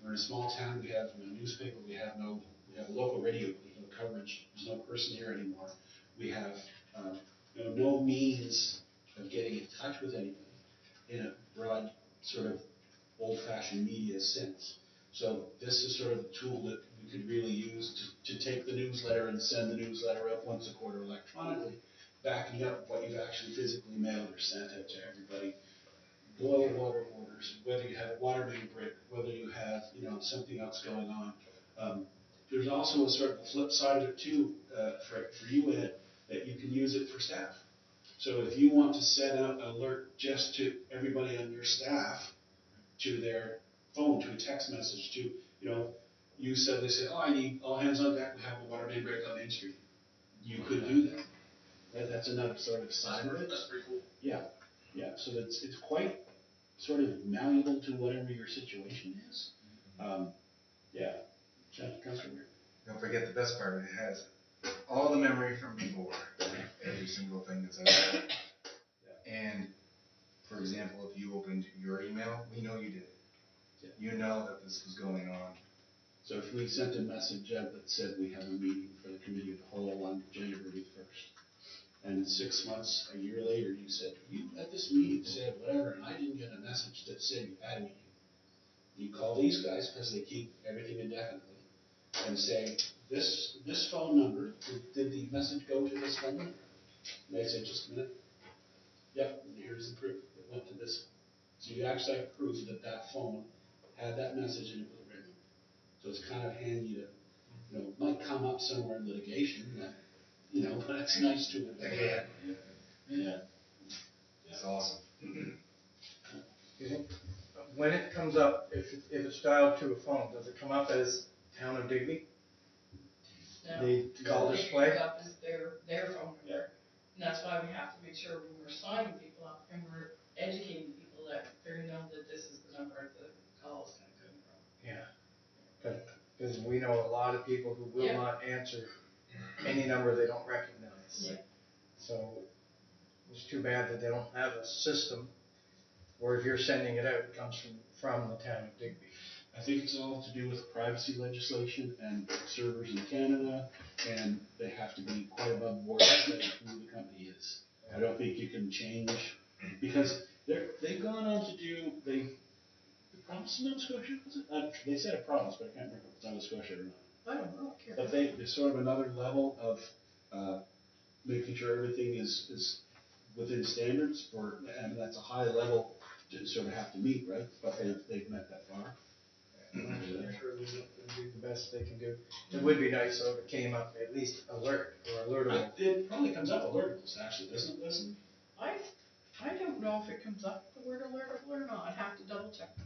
we're in a small town, we have no newspaper, we have a local radio, there's no coverage, there's no person here anymore. We have no means of getting in touch with anybody in a broad sort of old-fashioned media sense. So this is sort of a tool that we could really use to take the newsletter and send the newsletter out once a quarter electronically, backing up what you've actually physically mailed or sent out to everybody. Boil water orders, whether you have a water main break, whether you have something else going on. There's also a sort of flip side of it too, for you, Ed, that you can use it for staff. So if you want to send out an alert just to everybody on your staff, to their phone, to a text message, to, you know, you said, they said, oh, I need all hands on deck, we have a water main break on Main Street. You could do that. That's another sort of side of it. That's pretty cool. Yeah, so it's quite sort of malleable to whatever your situation is. Yeah, Councilor Weir. Don't forget the best part, it has all the memory from before, every single thing that's out there. And, for example, if you opened your email, we know you did it. You know that this was going on. So if we sent a message out that said we have a meeting for the committee of the whole on January 1st, and 6 months, a year later, you said, you at this meeting said whatever, and I didn't get a message that said you had a meeting. You call these guys, because they keep everything indefinitely, and say, this phone number, did the message go to this phone number? And they say, just a minute. Yep, and here's the proof, it went to this. So you actually have proof that that phone had that message and it was written. So it's kind of handy to, you know, it might come up somewhere in litigation, you know, but it's nice to have. Yeah. It's awesome. When it comes up, if it's dialed to a phone, does it come up as Town of Digby? No. The call display? It comes up as their phone number. And that's why we have to make sure when we're signing people up and we're educating people that they know that this is the number the call is gonna come from. Yeah. Because we know a lot of people who will Yeah. not answer any number they don't recognize. Yeah. So it's too bad that they don't have a system where if you're sending it out, it comes from the Town of Digby. I think it's all to do with privacy legislation and servers in Canada, and they have to be quite above board with who the company is. I don't think you can change, because they've gone on to do, the province of Nova Scotia, was it? They said a province, but I can't remember if it's Nova Scotia or not. I don't know, I can't But there's sort of another level of making sure everything is within standards, and that's a high level to sort of have to meet, right? But they've met that far. I'm sure they'll do the best they can do. It would be nice though if it came up at least alert or alertable. It probably comes up alertables, actually, doesn't it? I don't know if it comes up the word alertable or not, I'd have to double check that.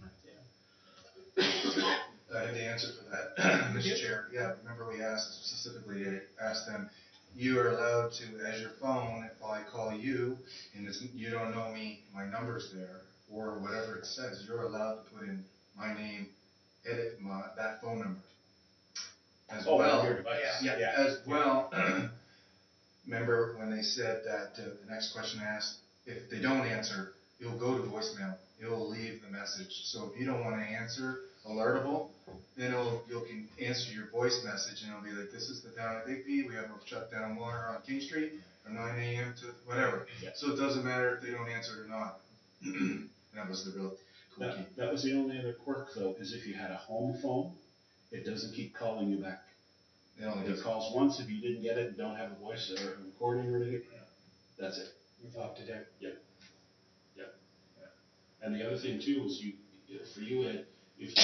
I had the answer for that, Mr. Chair. Yeah, remember we specifically asked them, you are allowed to, as your phone, if I call you and you don't know me, my number's there, or whatever it says, you're allowed to put in my name, edit that phone number. As well. Your device. Yeah, as well. Remember when they said that the next question asked, if they don't answer, it'll go to voicemail. It'll leave the message. So if you don't want to answer alertable, then you can answer your voice message and it'll be like, this is the Town of Digby. We have a shut down water on King Street from 9 a.m. to whatever. Yeah. So it doesn't matter if they don't answer or not. That was the real cool key. That was the only other quirk though, is if you had a home phone, it doesn't keep calling you back. It calls once, if you didn't get it and don't have a voice or a recording or anything, that's it. You've opted out. Yep. And the other thing too is for you, Ed, if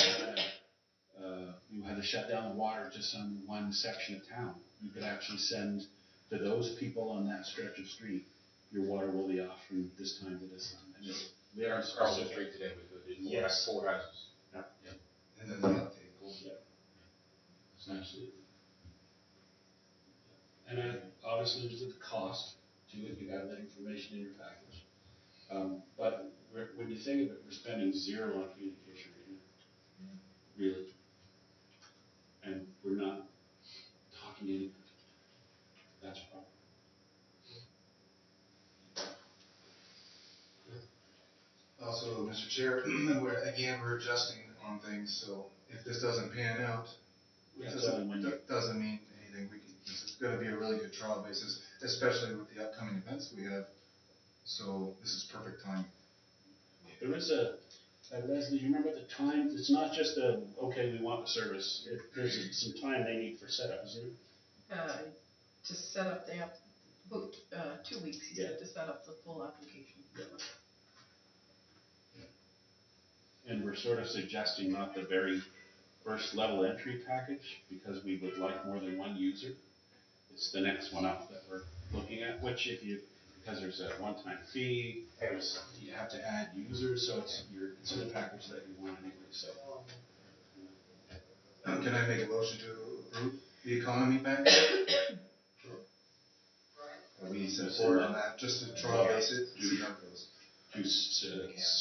you had to shut down the water just on one section of town, you could actually send to those people on that stretch of street, your water will be off from this time to this time. And it's very Carlson Street today, we could, in Yes. 4 houses. And then the update. Absolutely. And obviously there's the cost to it, you have that information in your package. But when you think of it, we're spending zero on communication right now. Really. And we're not talking to anybody. That's a problem. Also, Mr. Chair, we're adjusting on things, so if this doesn't pan out, it doesn't mean anything. It's going to be a really good trial basis, especially with the upcoming events we have. So this is perfect time. There is Leslie, you remember the time? It's not just okay, we want the service. There's some time they need for setup, isn't it? To set up, they have about 2 weeks, he said, to set up the full application. And we're sort of suggesting not the very first level entry package because we would like more than one user. It's the next one up that we're looking at, which if you because there's a one-time fee, you have to add users, so it's in the package that you want anyway, so. Can I make a motion to approve the economy pack? Are we support on that, just to trial base it, see how it goes?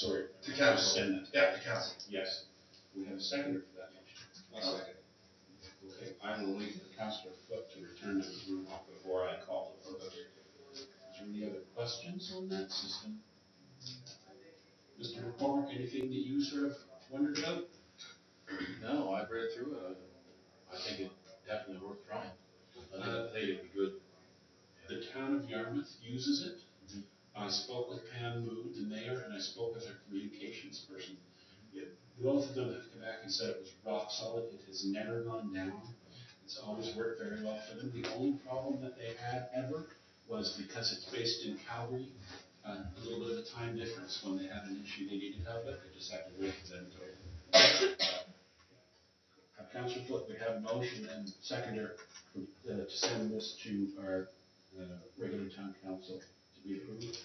Sorry. To council. Send that. Yeah, to council. Yes. We have a seconder for that motion. I'll second. Okay, I will wait for Councillor Foot to return to the room before I call the vote. Is there any other questions on that system? Mr. McCormick, anything that you sort of wondered about? No, I've read through it. I think it definitely worth trying. I think it'd be good. The town of Yarmouth uses it. I spoke with Pam Moon, the mayor, and I spoke with our communications person. Both of them have come back and said it was rock solid. It has never gone down. It's always worked very well for them. The only problem that they had ever was because it's based in Calgary, a little bit of a time difference. When they had an issue they needed help with, they just had to wait for them to open. Councillor Foot, we have a motion and seconder to send this to our regular town council to be approved.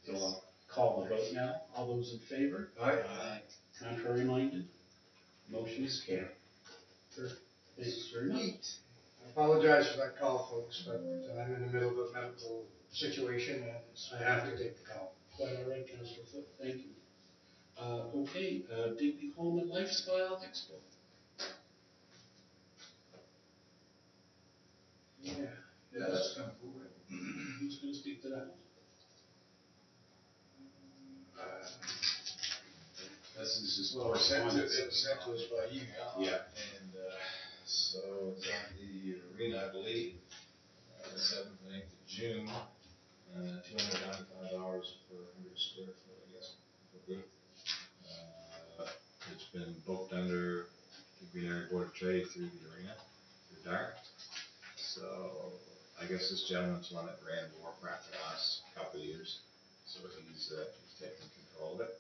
So I'll call the vote now. All those in favor? Aye. Contrary minded? Motion is carried. Thanks very much. I apologize for that call, folks, but I'm in the middle of a medical situation and I have to take the call. Quite all right, Councillor Foot, thank you. Okay, Digby Home and Lifestyle Expo. Yeah, that's kind of cool, right? Who's going to speak to that? This is Well, it was sent to us by email. Yeah. And, so it's at the arena, I believe, the 7th and 8th of June, $295 per 100 square foot, I guess, per booth. It's been booked under the Green Area Board of Trade through the arena, through DART. So I guess this gentleman's one that ran Warcraft for the last couple of years, so he's taking control of it.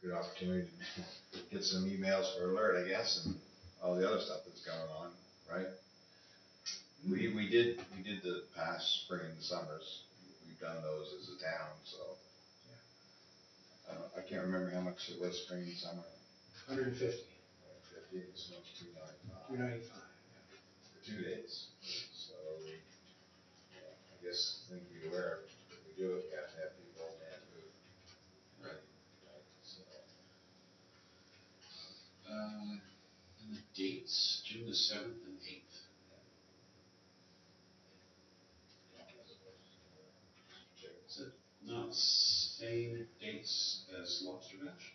Good opportunity to get some emails for alert, I guess, and all the other stuff that's going on, right? We did the past spring and summers. We've done those as a town, so. I can't remember how much it was spring and summer. 150. 150, and so it's 295. 295. For 2 days. So, I guess, think be aware of, if we do it, we have to have people man the booth. Right. So. And the dates, June the 7th and 8th. Is it not same dates as Lobster Bash?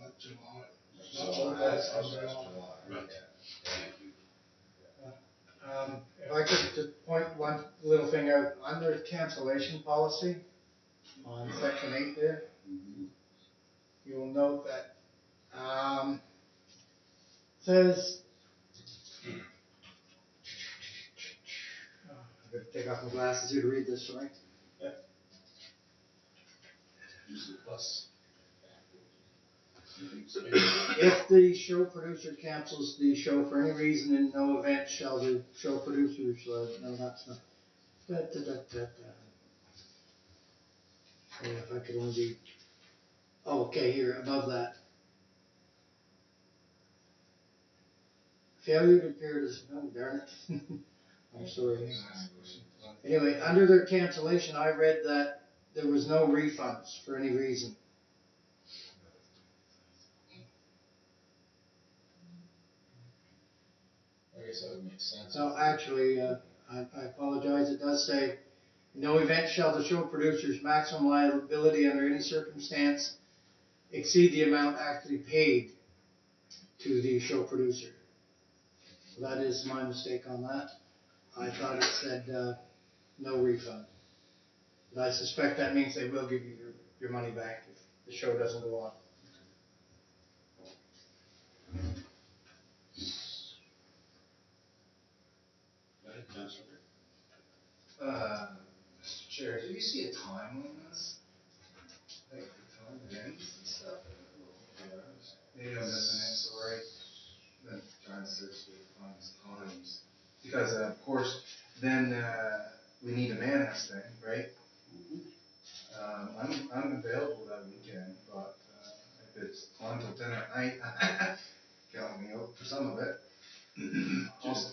Not July. So, That's that's July. July. Right. Yeah. Thank you. If I could just point one little thing out, under cancellation policy, on section 8 there, you'll note that, says, I'm gonna take off my glasses here to read this, sorry. Use the plus. If the show producer cancels the show for any reason, in no event shall the show producer, no, that's not. Yeah, if I could only be, oh, okay, here, above that. Failure to appear as, oh, darn it. I'm sorry. Anyway, under their cancellation, I read that there was no refunds for any reason. I guess that would make sense. So actually, I apologize, it does say, in no event shall the show producer's maximum liability under any circumstance exceed the amount actually paid to the show producer. So that is my mistake on that. I thought it said no refund. But I suspect that means they will give you your money back if the show doesn't go on. Go ahead, Councillor. Mr. Chair, do you see a time on this? Like the time it ends and stuff? Maybe I'm missing it, sorry. I'm trying to search the funds economies. Because of course, then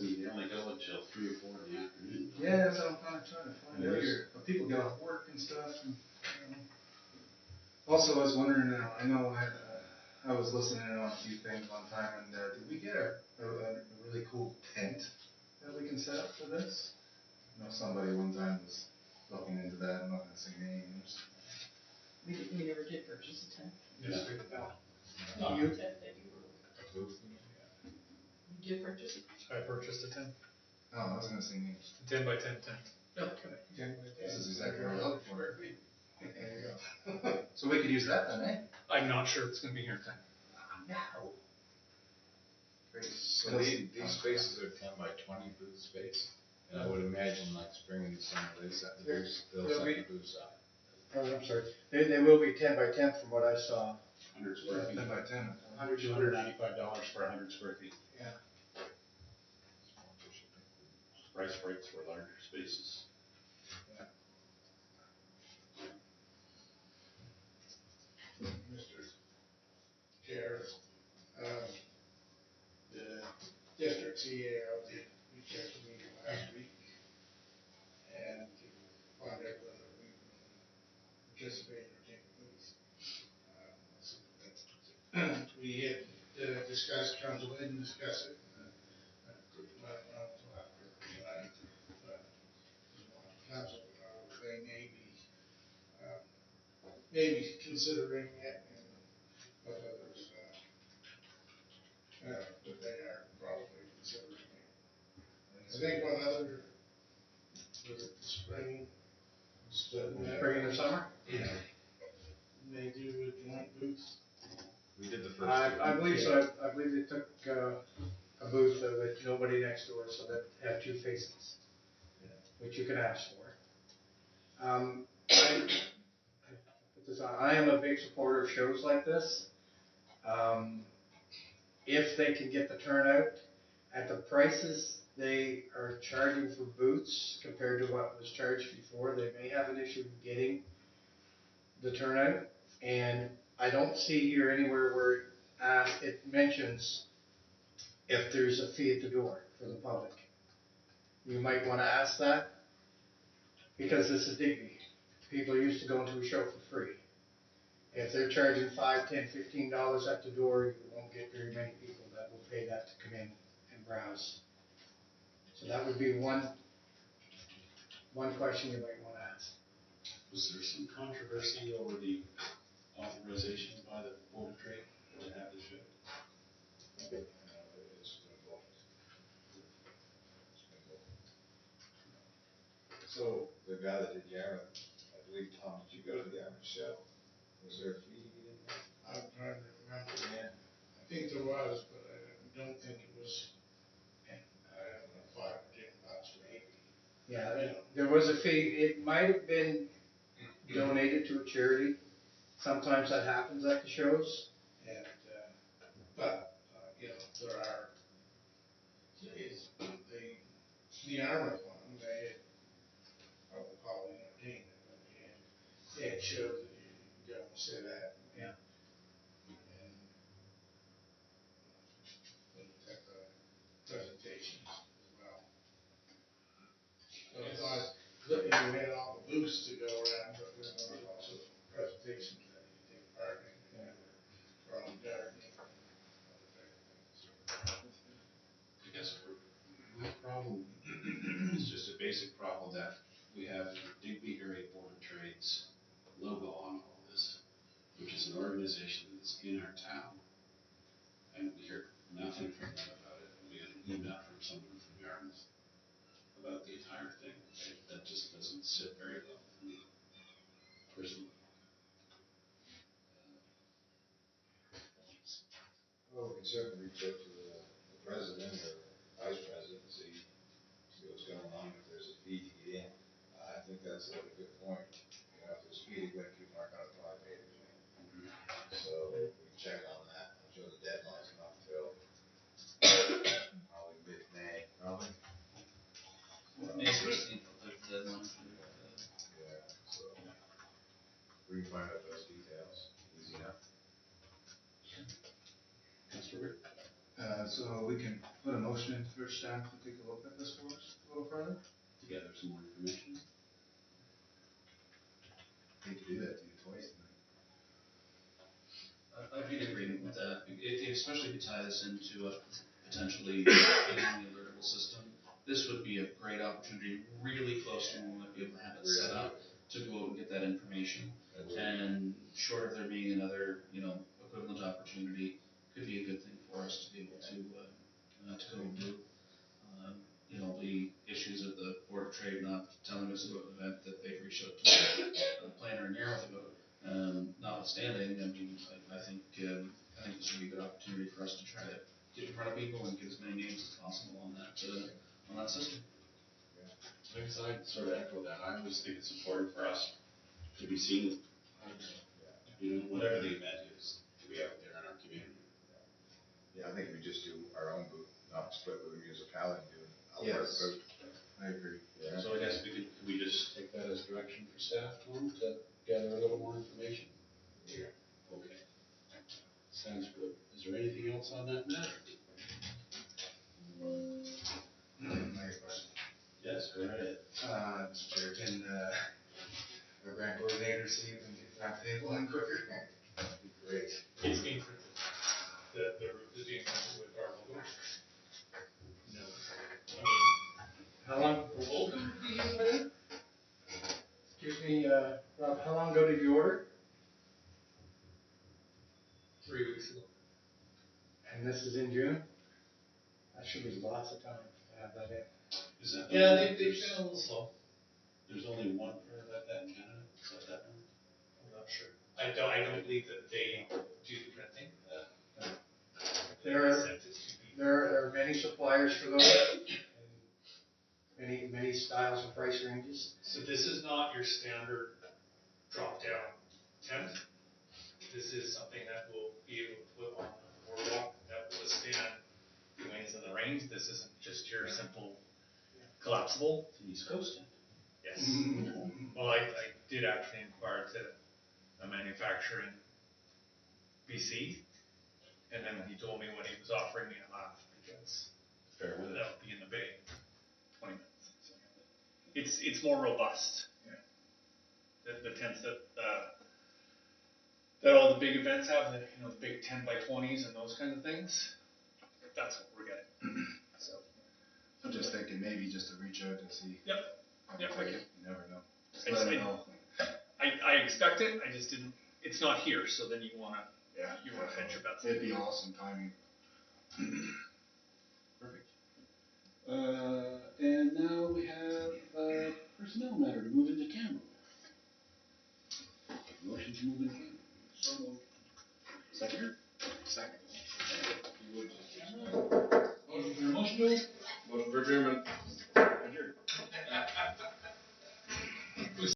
me, they only go until 3 or 4 in the afternoon. Yeah, that's what I'm kinda trying to find out Yes. here, but people get off work and stuff and, you know. Also, I was wondering, I know I was listening in on a few things one time, and, did we get a really cool tent that we can set up for this? I know somebody one time was looking into that, I'm not gonna say names. We never did purchase a tent. Yes, we Not You- the tent that you were, you did purchase it? I purchased a tent, Oh, I was gonna say names. a 10 by 10 tent. Okay. This is exactly what I was looking for. There you go. So we could use that then, eh? I'm not sure it's gonna be here in time. No. Great. So these spaces are 10 by 20 booth space, and I would imagine like spring and summer, they set the booths, they'll There'll set be- the booths up. Oh, I'm sorry, they will be 10 by 10 from what I saw. 100 square feet. 10 by 10. $295 for 100 square feet. Price breaks for larger spaces. Mr. Chair, the district CEO did reach out to me last week and to find out whether we would participate or take a booth. We had discussed, council didn't discuss it. Not until after tonight, but council, they may be considering it, and but others, but they are probably considering it. I think one other, was it the spring? Spring and the summer? Yeah. They do a joint booth. We did the first two. I believe so, I believe they took, a booth with nobody next door, so that have 2 faces, which you can ask for. I am a big supporter of shows like this. If they can get the turnout at the prices they are charging for booths compared to what was charged before, they may have an issue getting the turnout. And I don't see here anywhere where it mentions if there's a fee at the door for the public. You might want to ask that, because this is Digby. People are used to going to a show for free. If they're charging $5, $10, $15 at the door, you won't get very many people that will pay that to come in and browse. So that would be one question you might want to ask. Was there some controversy over the authorization by the Board of Trade to have the show? It's been booked. So the guy that did Yarmouth, I believe, Tom, did you go to the Yarmouth show? Was there a fee to get in there? I'm trying to remember. Yeah. I think there was, but I don't think it was, I don't know, $5 or $10 maybe. Yeah, there was a fee. It might have been donated to a charity. Sometimes that happens at the shows. And, but, there are, the Yarmouth one, they had, I would call it entertainment, but they had shows that you could go and sit at. Yeah. And look at the presentations as well. So it's not, you had all the booths to go around, but then there was also presentations that you could take part in, from gardening and other type of things. I guess my problem is just a basic problem that we have the Digby Area Board of Trade's logo on all this, which is an organization that is in our town. And we hear nothing from them about it. And we got an email from someone from Yarmouth about the entire thing. That just doesn't sit very well with me, personally. Well, we can certainly reach out to the president or vice president and see what's going on, if there's a fee to get in. I think that's a good point. You know, if there's a fee to go in, people aren't gonna probably pay to go in. So we can check on that. I'm sure the deadline's not till probably mid-May, probably. May 16th, the deadline. Yeah, so we can find out those details, easy enough. Councilor Rick? So we can put a motion in for staff to take a look at this for us a little further? To gather some more information. Hate to do that to you twice tonight. I'd be in agreement with that, especially if you tie this into potentially getting the alertable system. This would be a great opportunity, really close to when we might be able to have it set up, to go out and get that information. And short of there being another, equivalent opportunity, could be a good thing for us to be able to go and do. The issues of the Board of Trade not telling us about an event that they've reached out to the planner in Yarmouth about, notwithstanding, I mean, I think this would be a good opportunity for us to try to get in front of people and get as many names as possible on that system. I guess I'd sort of echo that. I always think it's important for us to be seen. Whatever the event is, to be out there in our community. Yeah, I think we just do our own booth, not split with the municipality doing a work Yes. booth. I agree. Yeah. So I guess could we just take that as direction for staff, Tom, to gather a little more information? Yeah. Okay. Sounds good. Is there anything else on that matter? I have a question. Yes, go right ahead. Mr. Chair, can, our grant coordinator see if we can get that table in quicker? That'd be great. It's being printed. The roof is being printed with our logo. No. I mean, How long, the logo would be in there? excuse me, Rob, how long ago did you order? 3 weeks ago. And this is in June? That should be lots of time to have that in. Is that the Yeah, one they've that been a little slow. there's only one for that in Canada? Is that one? I'm not sure. I don't believe that they do the printing. There are, Sent it to people. there are many suppliers for those, and many styles and price ranges. So this is not your standard drop-down tent. This is something that will be able to put on the boardwalk that will withstand the winds and the rains. This isn't just your simple collapsible. It's an East Coast tent. Yes. Well, I did actually inquire to a manufacturer in BC, and then he told me what he was offering me, I laughed because Fair weather. that would be in the bay, 20 minutes. So it's more robust. Yeah. The tents that all the big events have, the big 10 by 20s and those kinds of things. That's what we're getting. So. I'm just thinking maybe just to reach out and see. Yep. Yep. I can. You never know. Just I let just- them know. I expect it. I just didn't. It's not here, so then you wanna hedge your bets. It'd be awesome timing. Perfect. And now we have personnel matter to move into camera. Motion to move into camera. So moved. Second? Second. Motion for adjournment.